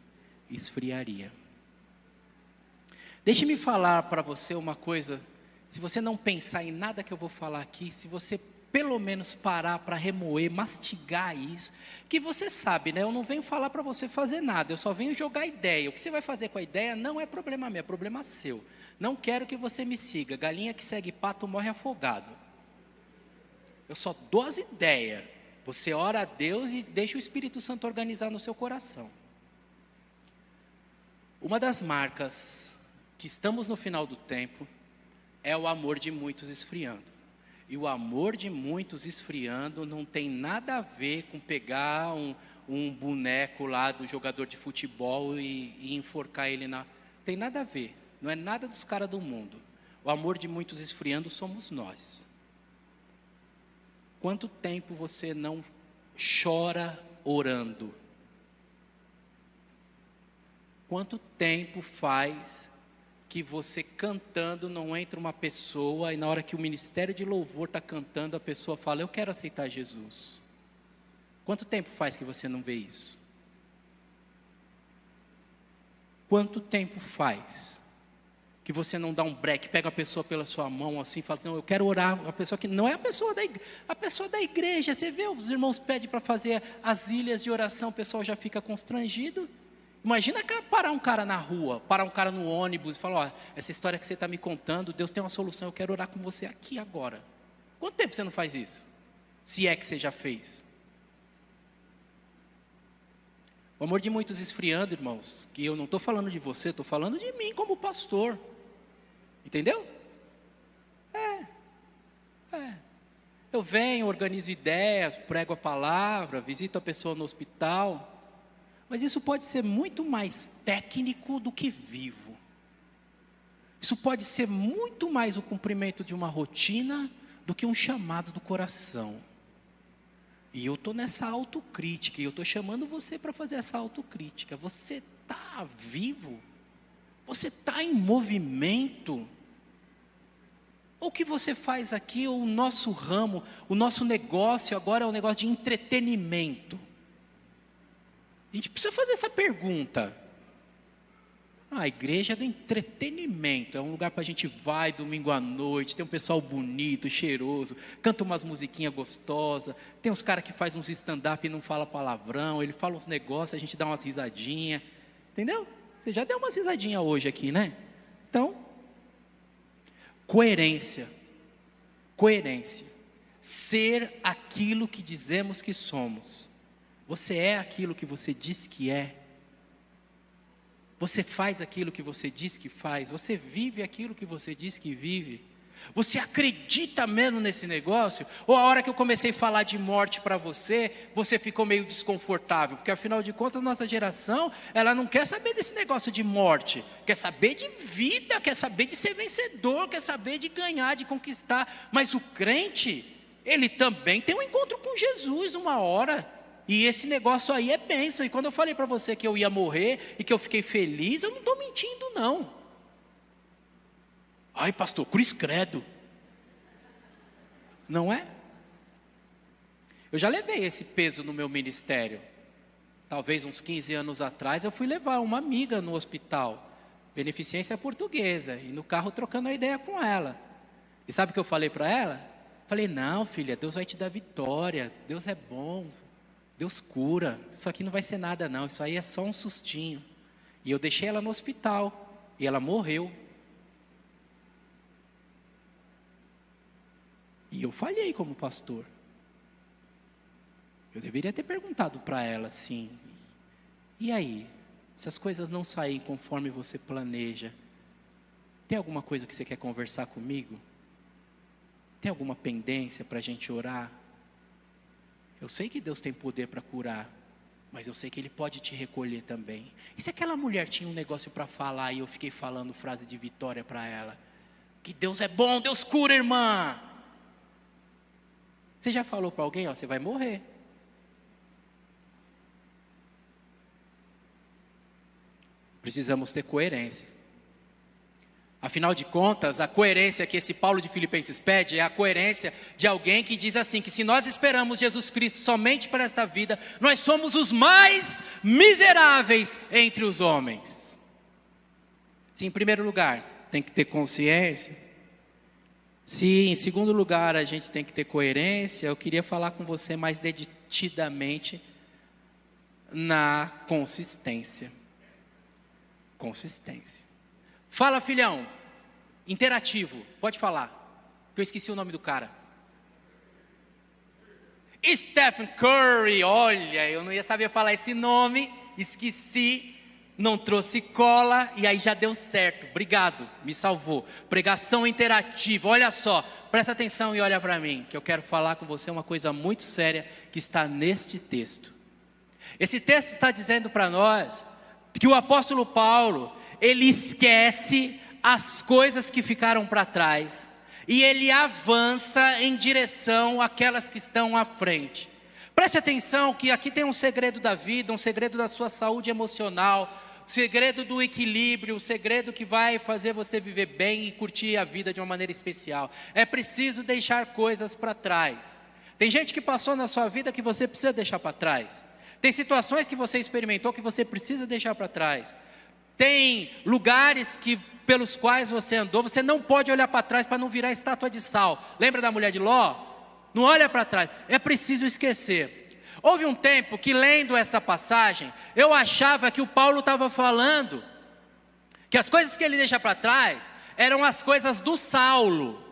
esfriaria. Deixe-me falar para você uma coisa, se você não pensar em nada que eu vou falar aqui, se você pelo menos parar para remoer, mastigar isso, que você sabe, né? Eu não venho falar para você fazer nada, eu só venho jogar ideia. O que você vai fazer com a ideia não é problema meu, é problema seu. Não quero que você me siga, galinha que segue pato morre afogado. Eu só dou as ideias, você ora a Deus e deixa o Espírito Santo organizar no seu coração. Uma das marcas que estamos no final do tempo é o amor de muitos esfriando. E o amor de muitos esfriando não tem nada a ver com pegar um boneco lá do jogador de futebol e enforcar ele na... Tem nada a ver, não é nada dos caras do mundo. O amor de muitos esfriando somos nós. Quanto tempo você não chora orando? Quanto tempo faz que você cantando não entra uma pessoa e na hora que o ministério de louvor está cantando, a pessoa fala, eu quero aceitar Jesus? Quanto tempo faz que você não vê isso? Quanto tempo faz que você não dá um break, pega a pessoa pela sua mão assim, fala assim, não, eu quero orar, a pessoa que não é a pessoa da igreja, você vê, os irmãos pedem para fazer as ilhas de oração, o pessoal já fica constrangido. Imagina parar um cara na rua, parar um cara no ônibus e falar, ó, essa história que você está me contando, Deus tem uma solução, eu quero orar com você aqui agora. Quanto tempo você não faz isso? Se é que você já fez. O amor de muitos esfriando, irmãos, que eu não estou falando de você, estou falando de mim como pastor. Entendeu? Eu venho, organizo ideias, prego a palavra, visito a pessoa no hospital. Mas isso pode ser muito mais técnico do que vivo. Isso pode ser muito mais o cumprimento de uma rotina do que um chamado do coração. E eu estou nessa autocrítica, e eu estou chamando você para fazer essa autocrítica. Você está vivo? Você está em movimento? Ou o que você faz aqui, ou o nosso ramo, o nosso negócio agora é um negócio de entretenimento? A gente precisa fazer essa pergunta. A igreja é do entretenimento, é um lugar para a gente vai domingo à noite, tem um pessoal bonito, cheiroso, canta umas musiquinhas gostosas, tem uns caras que faz uns stand-up e não fala palavrão, ele fala uns negócios, a gente dá umas risadinhas, entendeu? Você já deu umas risadinhas hoje aqui, né? Então, coerência, ser aquilo que dizemos que somos. Você é aquilo que você diz que é. Você faz aquilo que você diz que faz. Você vive aquilo que você diz que vive. Você acredita mesmo nesse negócio? Ou a hora que eu comecei a falar de morte para você, você ficou meio desconfortável? Porque afinal de contas, nossa geração, ela não quer saber desse negócio de morte. Quer saber de vida, quer saber de ser vencedor, quer saber de ganhar, de conquistar. Mas o crente, ele também tem um encontro com Jesus uma hora. E esse negócio aí é bênção. E quando eu falei para você que eu ia morrer e que eu fiquei feliz, eu não estou mentindo não. Ai pastor, cruz credo. Não é? Eu já levei esse peso no meu ministério. Talvez uns 15 anos atrás eu fui levar uma amiga no hospital, beneficência portuguesa, e no carro trocando a ideia com ela. E sabe o que eu falei para ela? Falei, não filha, Deus vai te dar vitória, Deus é bom, Deus cura, isso aqui não vai ser nada não, isso aí é só um sustinho. E eu deixei ela no hospital, e ela morreu. E eu falhei como pastor. Eu deveria ter perguntado para ela assim, e aí, se as coisas não saírem conforme você planeja, tem alguma coisa que você quer conversar comigo? Tem alguma pendência para a gente orar? Eu sei que Deus tem poder para curar, mas eu sei que Ele pode te recolher também. E se aquela mulher tinha um negócio para falar e eu fiquei falando frase de vitória para ela? Que Deus é bom, Deus cura, irmã. Você já falou para alguém, ó, você vai morrer. Precisamos ter coerência. Afinal de contas, a coerência que esse Paulo de Filipenses pede é a coerência de alguém que diz assim, que se nós esperamos Jesus Cristo somente para esta vida, nós somos os mais miseráveis entre os homens. Se em primeiro lugar tem que ter consciência, se em segundo lugar a gente tem que ter coerência, eu queria falar com você mais detidamente na consistência. Consistência. Fala, filhão. Interativo. Pode falar. Que eu esqueci o nome do cara. Stephen Curry. Olha, eu não ia saber falar esse nome. Esqueci. Não trouxe cola. E aí já deu certo. Obrigado. Me salvou. Pregação interativa. Olha só. Presta atenção e olha para mim. Que eu quero falar com você uma coisa muito séria que está neste texto. Esse texto está dizendo para nós que o apóstolo Paulo, ele esquece as coisas que ficaram para trás e ele avança em direção àquelas que estão à frente. Preste atenção que aqui tem um segredo da vida, um segredo da sua saúde emocional, um segredo do equilíbrio, um segredo que vai fazer você viver bem e curtir a vida de uma maneira especial. É preciso deixar coisas para trás. Tem gente que passou na sua vida que você precisa deixar para trás. Tem situações que você experimentou que você precisa deixar para trás. Tem lugares pelos quais você andou, você não pode olhar para trás para não virar estátua de sal. Lembra da mulher de Ló? Não olha para trás, é preciso esquecer. Houve um tempo que, lendo essa passagem, eu achava que o Paulo estava falando que as coisas que ele deixa para trás eram as coisas do Saulo.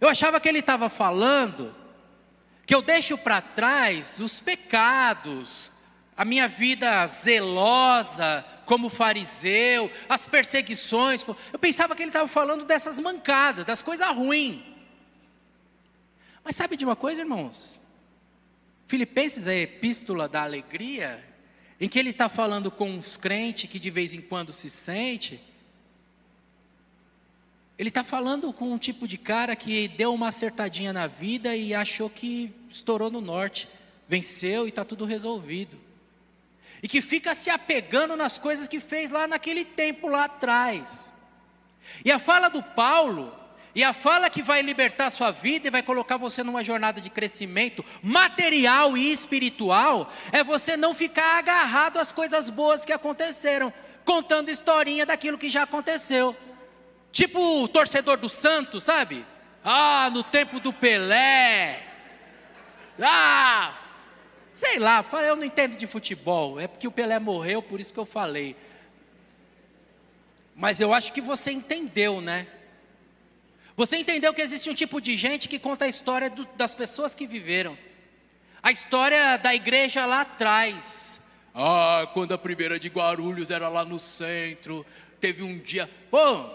Eu achava que ele estava falando que eu deixo para trás os pecados, a minha vida zelosa como fariseu, as perseguições. Eu pensava que ele estava falando dessas mancadas, das coisas ruins. Mas sabe de uma coisa, irmãos? Filipenses é a epístola da alegria, em que ele está falando com uns crentes que de vez em quando se sente. Ele está falando com um tipo de cara que deu uma acertadinha na vida e achou que estourou no norte, venceu e está tudo resolvido. E que fica se apegando nas coisas que fez lá naquele tempo lá atrás. E a fala do Paulo, e a fala que vai libertar a sua vida e vai colocar você numa jornada de crescimento material e espiritual, é você não ficar agarrado às coisas boas que aconteceram, contando historinha daquilo que já aconteceu. Tipo o torcedor do Santos, sabe? Ah, no tempo do Pelé. Ah, sei lá, eu não entendo de futebol. É porque o Pelé morreu, por isso que eu falei. Mas eu acho que você entendeu, né? Você entendeu que existe um tipo de gente que conta a história das pessoas que viveram. A história da igreja lá atrás. Ah, quando a primeira de Guarulhos era lá no centro. Teve um dia... Pô,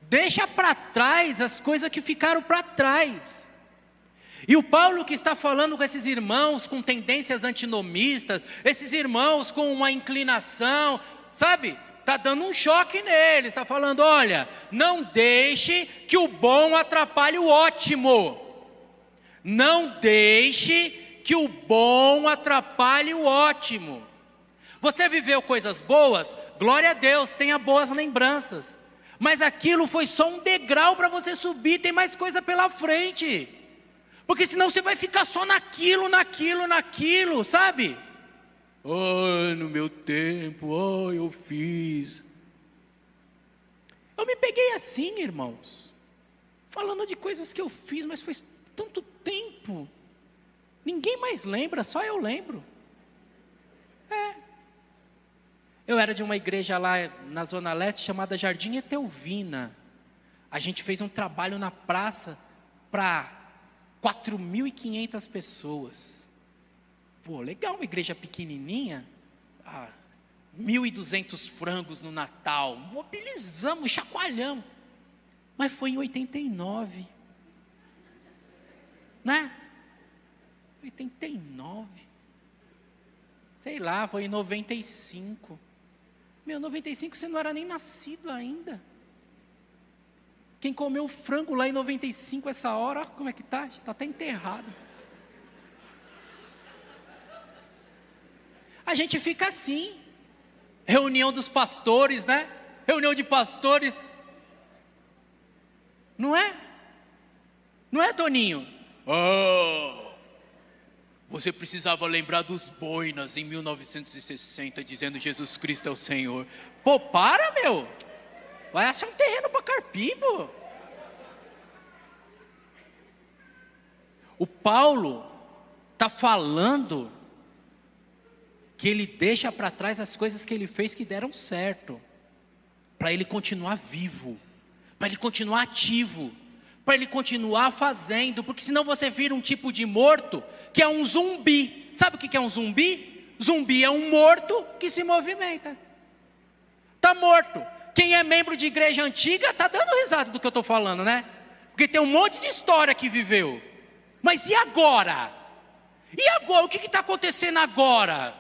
deixa para trás as coisas que ficaram para trás. E o Paulo que está falando com esses irmãos com tendências antinomistas, esses irmãos com uma inclinação, sabe? Está dando um choque neles, está falando, olha, não deixe que o bom atrapalhe o ótimo. Não deixe que o bom atrapalhe o ótimo. Você viveu coisas boas? Glória a Deus, tenha boas lembranças. Mas aquilo foi só um degrau para você subir, tem mais coisa pela frente. Porque senão você vai ficar só naquilo, sabe? Ai, no meu tempo, eu fiz. Eu me peguei assim, irmãos, falando de coisas que eu fiz, mas foi tanto tempo. Ninguém mais lembra, só eu lembro. Eu era de uma igreja lá na Zona Leste chamada Jardim Etelvina. A gente fez um trabalho na praça para 4.500 pessoas. Pô, legal, uma igreja pequenininha. 1.200 frangos no Natal. Mobilizamos, chacoalhamos. Mas foi em 89. Né? 89. Sei lá, foi em 95. 95 você não era nem nascido ainda. Quem comeu frango lá em 95, essa hora, como é que tá? Está até enterrado. A gente fica assim. Reunião dos pastores, né? Reunião de pastores. Não é? Não é, Toninho? Você precisava lembrar dos boinas em 1960, dizendo Jesus Cristo é o Senhor. Pô, para, meu. Vai achar um terreno para carpir, pô. O Paulo está falando que ele deixa para trás as coisas que ele fez que deram certo, para ele continuar vivo, para ele continuar ativo, para ele continuar fazendo, porque senão você vira um tipo de morto, que é um zumbi. Sabe o que é um zumbi? Zumbi é um morto que se movimenta. Está morto. Quem é membro de igreja antiga está dando risada do que eu estou falando, né? Porque tem um monte de história que viveu. Mas e agora? E agora? O que está acontecendo agora?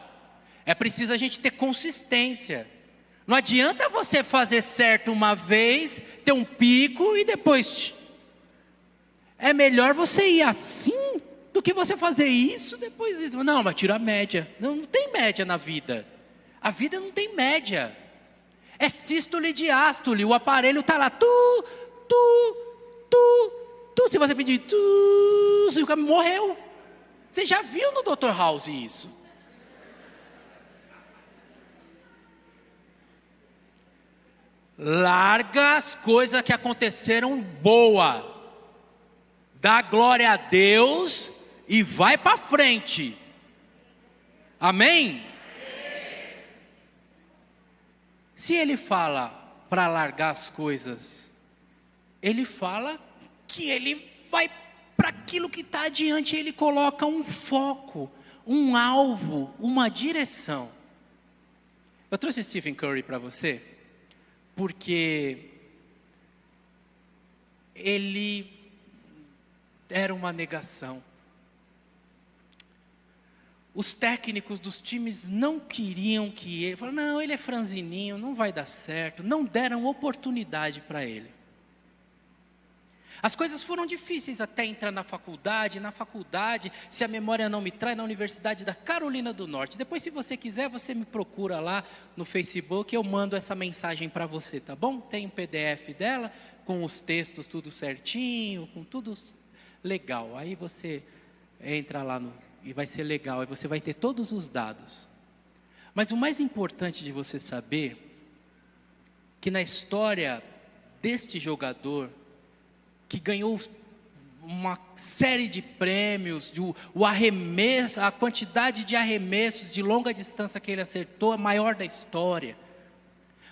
É preciso a gente ter consistência. Não adianta você fazer certo uma vez, ter um pico e depois... É melhor você ir assim do que você fazer isso, depois isso. Não, mas tira a média. Não tem média na vida. A vida não tem média. É sístole e diástole. O aparelho está lá. Se você pedir se o cara morreu. Você já viu no Dr. House isso? Larga as coisas que aconteceram boa. Dá glória a Deus e vai para frente. Amém? Se ele fala para largar as coisas, ele fala que ele vai para aquilo que está adiante. Ele coloca um foco, um alvo, uma direção. Eu trouxe Stephen Curry para você, porque ele era uma negação. Os técnicos dos times não queriam que ele... Falaram, não, ele é franzininho, não vai dar certo. Não deram oportunidade para ele. As coisas foram difíceis até entrar na faculdade. Na faculdade, se a memória não me trai, na Universidade da Carolina do Norte. Depois, se você quiser, você me procura lá no Facebook. Eu mando essa mensagem para você, tá bom? Tem um PDF dela, com os textos tudo certinho, com tudo... legal, aí você entra lá e vai ser legal, aí você vai ter todos os dados. Mas o mais importante de você saber, que na história deste jogador, que ganhou uma série de prêmios, o arremesso, a quantidade de arremessos de longa distância que ele acertou, a maior da história.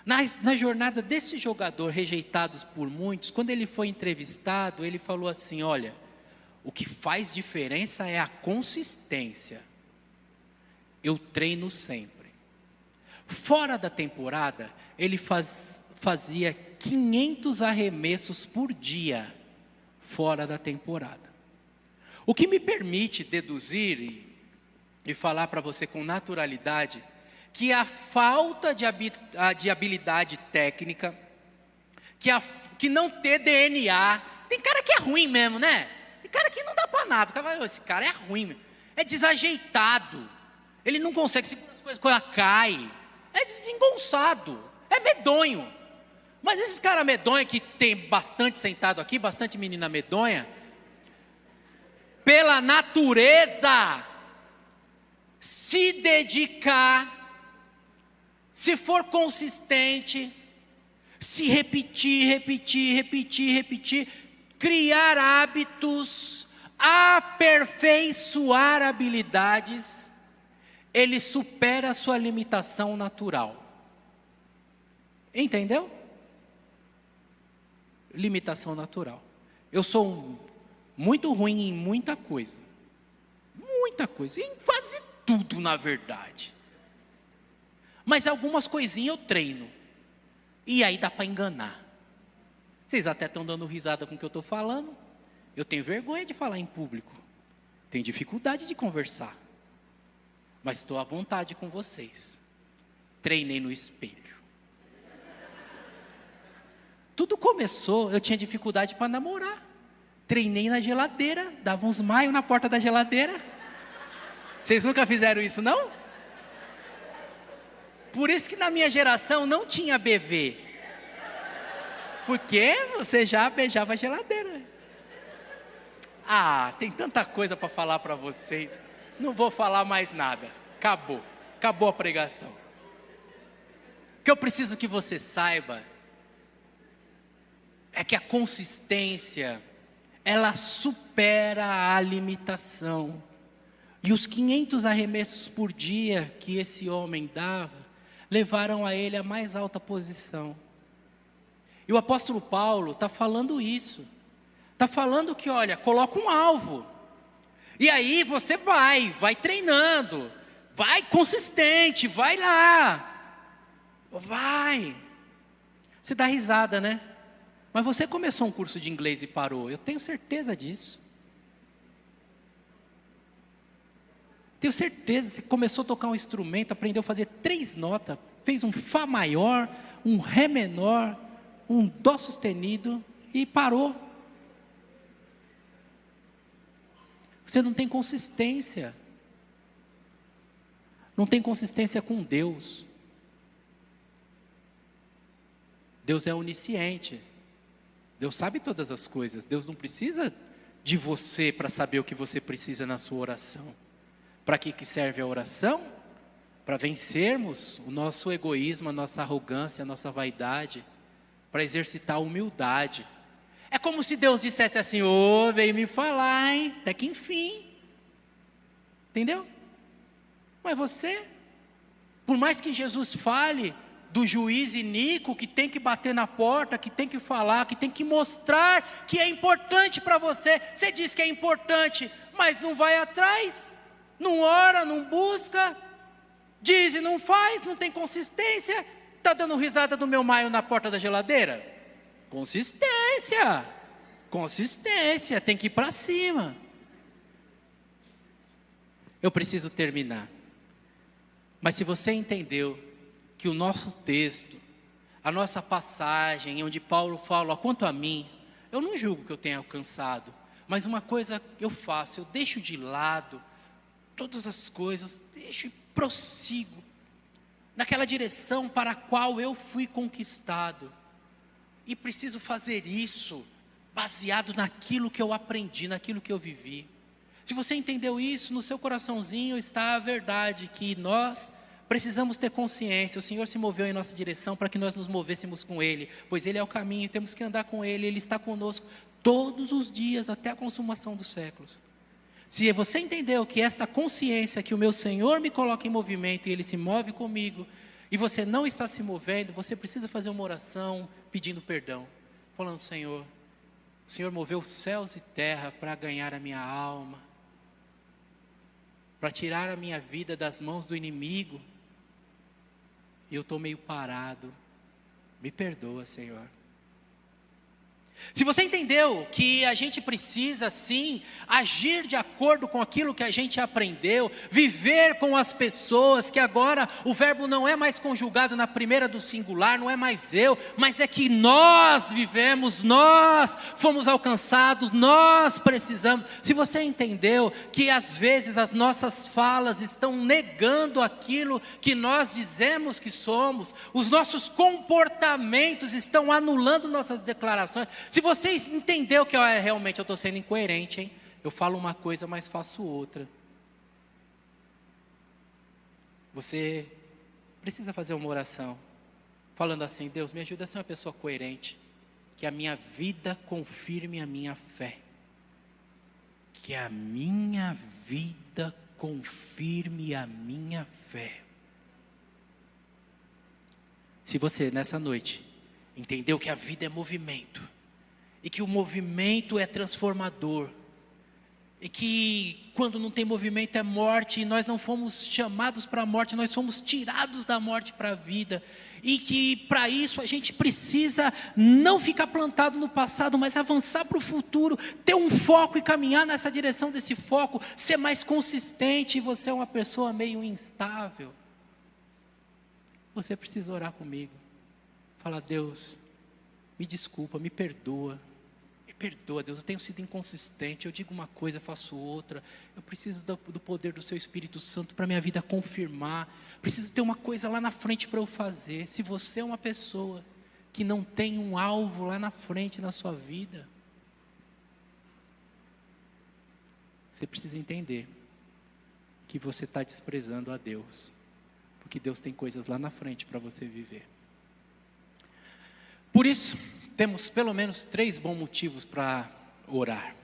Na jornada desse jogador, rejeitado por muitos, quando ele foi entrevistado, ele falou assim, olha, o que faz diferença é a consistência. Eu treino sempre. Fora da temporada, ele fazia 500 arremessos por dia, fora da temporada. O que me permite deduzir e falar para você com naturalidade, que a falta de habilidade técnica, que não ter DNA, tem cara que é ruim mesmo, né? Tem cara que não dá para nada, esse cara é ruim, é desajeitado, ele não consegue segurar as coisas, cai, é desengonçado, é medonho. Mas esses caras medonhos que tem bastante sentado aqui, bastante menina medonha, pela natureza, se dedicar, se for consistente, se repetir, criar hábitos, aperfeiçoar habilidades, ele supera a sua limitação natural. Entendeu? Limitação natural. Eu sou muito ruim em muita coisa, em quase tudo, na verdade. Mas algumas coisinhas eu treino, e aí dá para enganar. Vocês até estão dando risada com o que eu estou falando. Eu tenho vergonha de falar em público, tenho dificuldade de conversar, mas estou à vontade com vocês. Treinei no espelho. Tudo começou, eu tinha dificuldade para namorar. Treinei na geladeira, dava uns maios na porta da geladeira. Vocês nunca fizeram isso, não? Por isso que na minha geração não tinha BV. Porque você já beijava a geladeira. Ah, tem tanta coisa para falar para vocês. Não vou falar mais nada. Acabou a pregação. O que eu preciso que você saiba é que a consistência, ela supera a limitação. E os 500 arremessos por dia que esse homem dava, levaram a ele a mais alta posição. E o apóstolo Paulo está falando isso. Está falando que, olha, coloca um alvo. E aí você vai treinando, vai consistente, vai lá. Vai. Você dá risada, né? Mas você começou um curso de inglês e parou, eu tenho certeza disso. Tenho certeza, você começou a tocar um instrumento, aprendeu a fazer 3 notas, fez um Fá maior, um Ré menor, um Dó sustenido e parou. Você não tem consistência. Não tem consistência com Deus. Deus é onisciente. Deus sabe todas as coisas. Deus não precisa de você para saber o que você precisa na sua oração. Para que serve a oração? Para vencermos o nosso egoísmo, a nossa arrogância, a nossa vaidade. Para exercitar a humildade. É como se Deus dissesse assim: ô, veio me falar, hein? Até que enfim. Entendeu? Mas você, por mais que Jesus fale do juiz iníquo que tem que bater na porta, que tem que falar, que tem que mostrar que é importante para você. Você diz que é importante, mas não vai atrás, não ora, não busca, diz e não faz, não tem consistência. Está dando risada do meu maio na porta da geladeira? Consistência, tem que ir para cima. Eu preciso terminar. Mas se você entendeu que o nosso texto, a nossa passagem, onde Paulo fala: quanto a mim, eu não julgo que eu tenha alcançado, mas uma coisa eu faço, eu deixo de lado todas as coisas, deixo e prossigo naquela direção para a qual eu fui conquistado. E preciso fazer isso baseado naquilo que eu aprendi, naquilo que eu vivi. Se você entendeu isso, no seu coraçãozinho está a verdade que nós precisamos ter consciência. O Senhor se moveu em nossa direção para que nós nos movêssemos com Ele, pois Ele é o caminho, temos que andar com Ele, Ele está conosco todos os dias até a consumação dos séculos. Se você entendeu que esta consciência que o meu Senhor me coloca em movimento e Ele se move comigo, e você não está se movendo, você precisa fazer uma oração pedindo perdão, falando: Senhor, o Senhor moveu céus e terra para ganhar a minha alma, para tirar a minha vida das mãos do inimigo, e eu estou meio parado, me perdoa, Senhor. Se você entendeu que a gente precisa sim agir de acordo com aquilo que a gente aprendeu, viver com as pessoas, que agora o verbo não é mais conjugado na primeira do singular, não é mais eu, mas é que nós vivemos, nós fomos alcançados, nós precisamos. Se você entendeu que às vezes as nossas falas estão negando aquilo que nós dizemos que somos, os nossos comportamentos estão anulando nossas declarações. Se você entendeu que realmente eu estou sendo incoerente, hein? Eu falo uma coisa, mas faço outra. Você precisa fazer uma oração, falando assim: Deus, me ajuda a ser uma pessoa coerente, que a minha vida confirme a minha fé. Que a minha vida confirme a minha fé. Se você nessa noite entendeu que a vida é movimento, e que o movimento é transformador, e que quando não tem movimento é morte, e nós não fomos chamados para a morte, nós fomos tirados da morte para a vida, e que para isso a gente precisa não ficar plantado no passado, mas avançar para o futuro, ter um foco e caminhar nessa direção desse foco, ser mais consistente. E você é uma pessoa meio instável, você precisa orar comigo, falar: Deus, me desculpa, me perdoa, Deus, eu tenho sido inconsistente, eu digo uma coisa, faço outra, eu preciso do poder do seu Espírito Santo para minha vida confirmar, preciso ter uma coisa lá na frente para eu fazer. Se você é uma pessoa que não tem um alvo lá na frente na sua vida, você precisa entender que você está desprezando a Deus, porque Deus tem coisas lá na frente para você viver. Por isso, temos pelo menos 3 bons motivos para orar.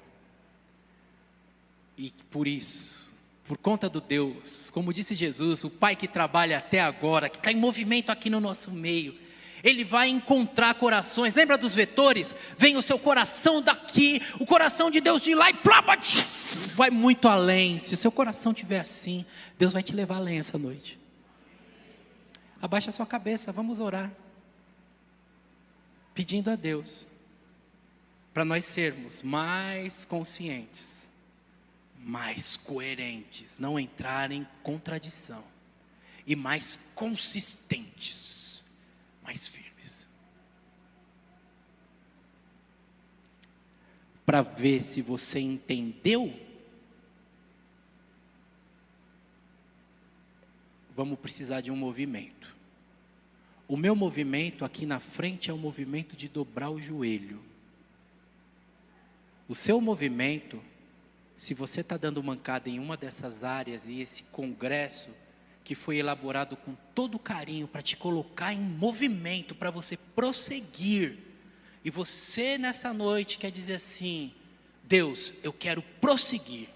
E por isso, por conta do Deus, como disse Jesus, o Pai que trabalha até agora, que está em movimento aqui no nosso meio, Ele vai encontrar corações. Lembra dos vetores? Vem o seu coração daqui, o coração de Deus de lá e plapa, vai muito além. Se o seu coração estiver assim, Deus vai te levar além essa noite. Abaixa a sua cabeça, vamos orar, pedindo a Deus para nós sermos mais conscientes, mais coerentes, não entrar em contradição, e mais consistentes, mais firmes, para ver se você entendeu. Vamos precisar de um movimento. O meu movimento aqui na frente é o movimento de dobrar o joelho. O seu movimento, se você está dando mancada em uma dessas áreas, e esse congresso que foi elaborado com todo carinho para te colocar em movimento, para você prosseguir, e você nessa noite quer dizer assim: Deus, eu quero prosseguir,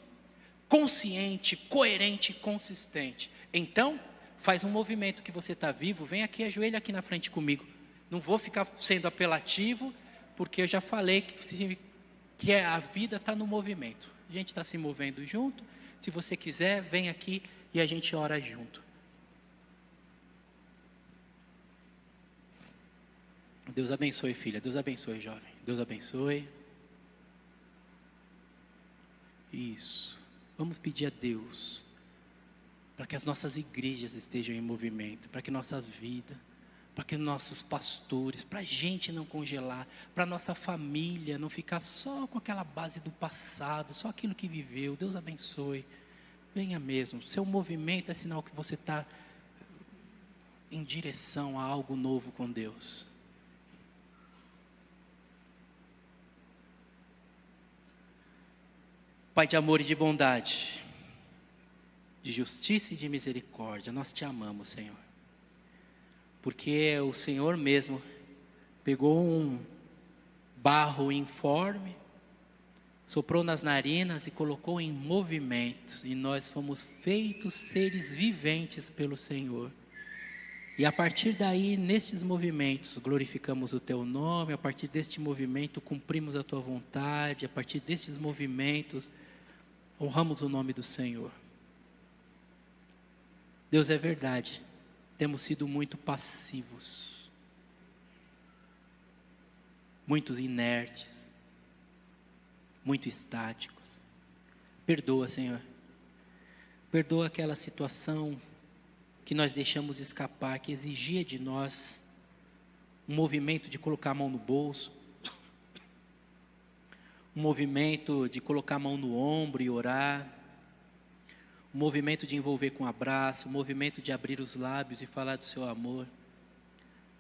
consciente, coerente e consistente. Então, faz um movimento que você está vivo, vem aqui, ajoelha aqui na frente comigo. Não vou ficar sendo apelativo, porque eu já falei que a vida está no movimento. A gente está se movendo junto. Se você quiser, vem aqui e a gente ora junto. Deus abençoe, filha. Deus abençoe, jovem. Deus abençoe. Isso. Vamos pedir a Deus para que as nossas igrejas estejam em movimento, para que nossa vida, para que nossos pastores, para a gente não congelar, para a nossa família não ficar só com aquela base do passado, só aquilo que viveu. Deus abençoe. Venha mesmo. Seu movimento é sinal que você está em direção a algo novo com Deus. Pai de amor e de bondade, de justiça e de misericórdia, nós te amamos, Senhor, porque o Senhor mesmo pegou um barro informe, soprou nas narinas e colocou em movimento, e nós fomos feitos seres viventes pelo Senhor. E a partir daí, nestes movimentos, glorificamos o teu nome. A partir deste movimento, cumprimos a tua vontade. A partir destes movimentos, honramos o nome do Senhor. Deus, é verdade, temos sido muito passivos. muito inertes, muito estáticos. Perdoa, Senhor. Perdoa aquela situação que nós deixamos escapar, que exigia de nós um movimento de colocar a mão no bolso, um movimento de colocar a mão no ombro e orar, um movimento de envolver com um abraço, um movimento de abrir os lábios e falar do seu amor.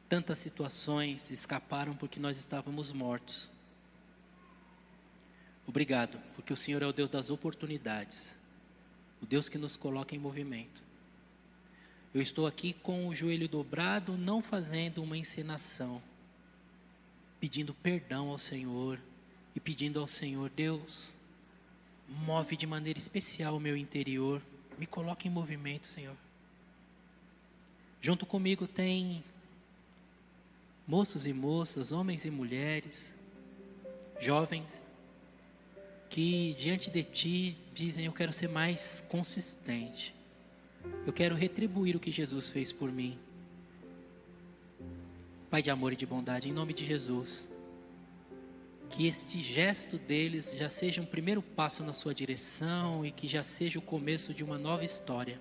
Tantas situações escaparam porque nós estávamos mortos. Obrigado, porque o Senhor é o Deus das oportunidades, o Deus que nos coloca em movimento. Eu estou aqui com o joelho dobrado, não fazendo uma encenação, pedindo perdão ao Senhor e pedindo ao Senhor: Deus, move de maneira especial o meu interior, me coloque em movimento, Senhor. Junto comigo tem moços e moças, homens e mulheres, jovens, que diante de Ti dizem: eu quero ser mais consistente, eu quero retribuir o que Jesus fez por mim. Pai de amor e de bondade, em nome de Jesus, que este gesto deles já seja um primeiro passo na sua direção e que já seja o começo de uma nova história,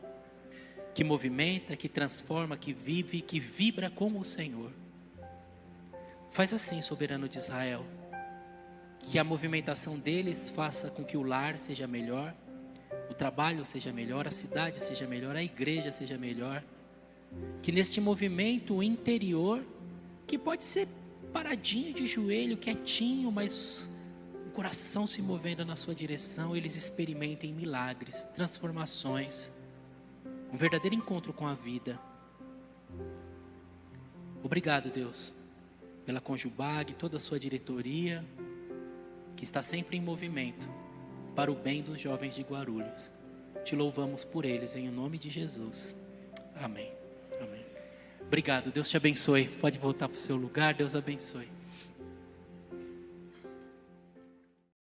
que movimenta, que transforma, que vive, que vibra como o Senhor. Faz assim, soberano de Israel, que a movimentação deles faça com que o lar seja melhor, o trabalho seja melhor, a cidade seja melhor, a igreja seja melhor. Que neste movimento interior, que pode ser paradinho de joelho, quietinho, mas o coração se movendo na sua direção, eles experimentem milagres, transformações, um verdadeiro encontro com a vida. Obrigado, Deus, pela Conjubag, toda a sua diretoria, que está sempre em movimento para o bem dos jovens de Guarulhos. Te louvamos por eles, em nome de Jesus. Amém. Amém. Obrigado, Deus te abençoe. Pode voltar para o seu lugar, Deus abençoe.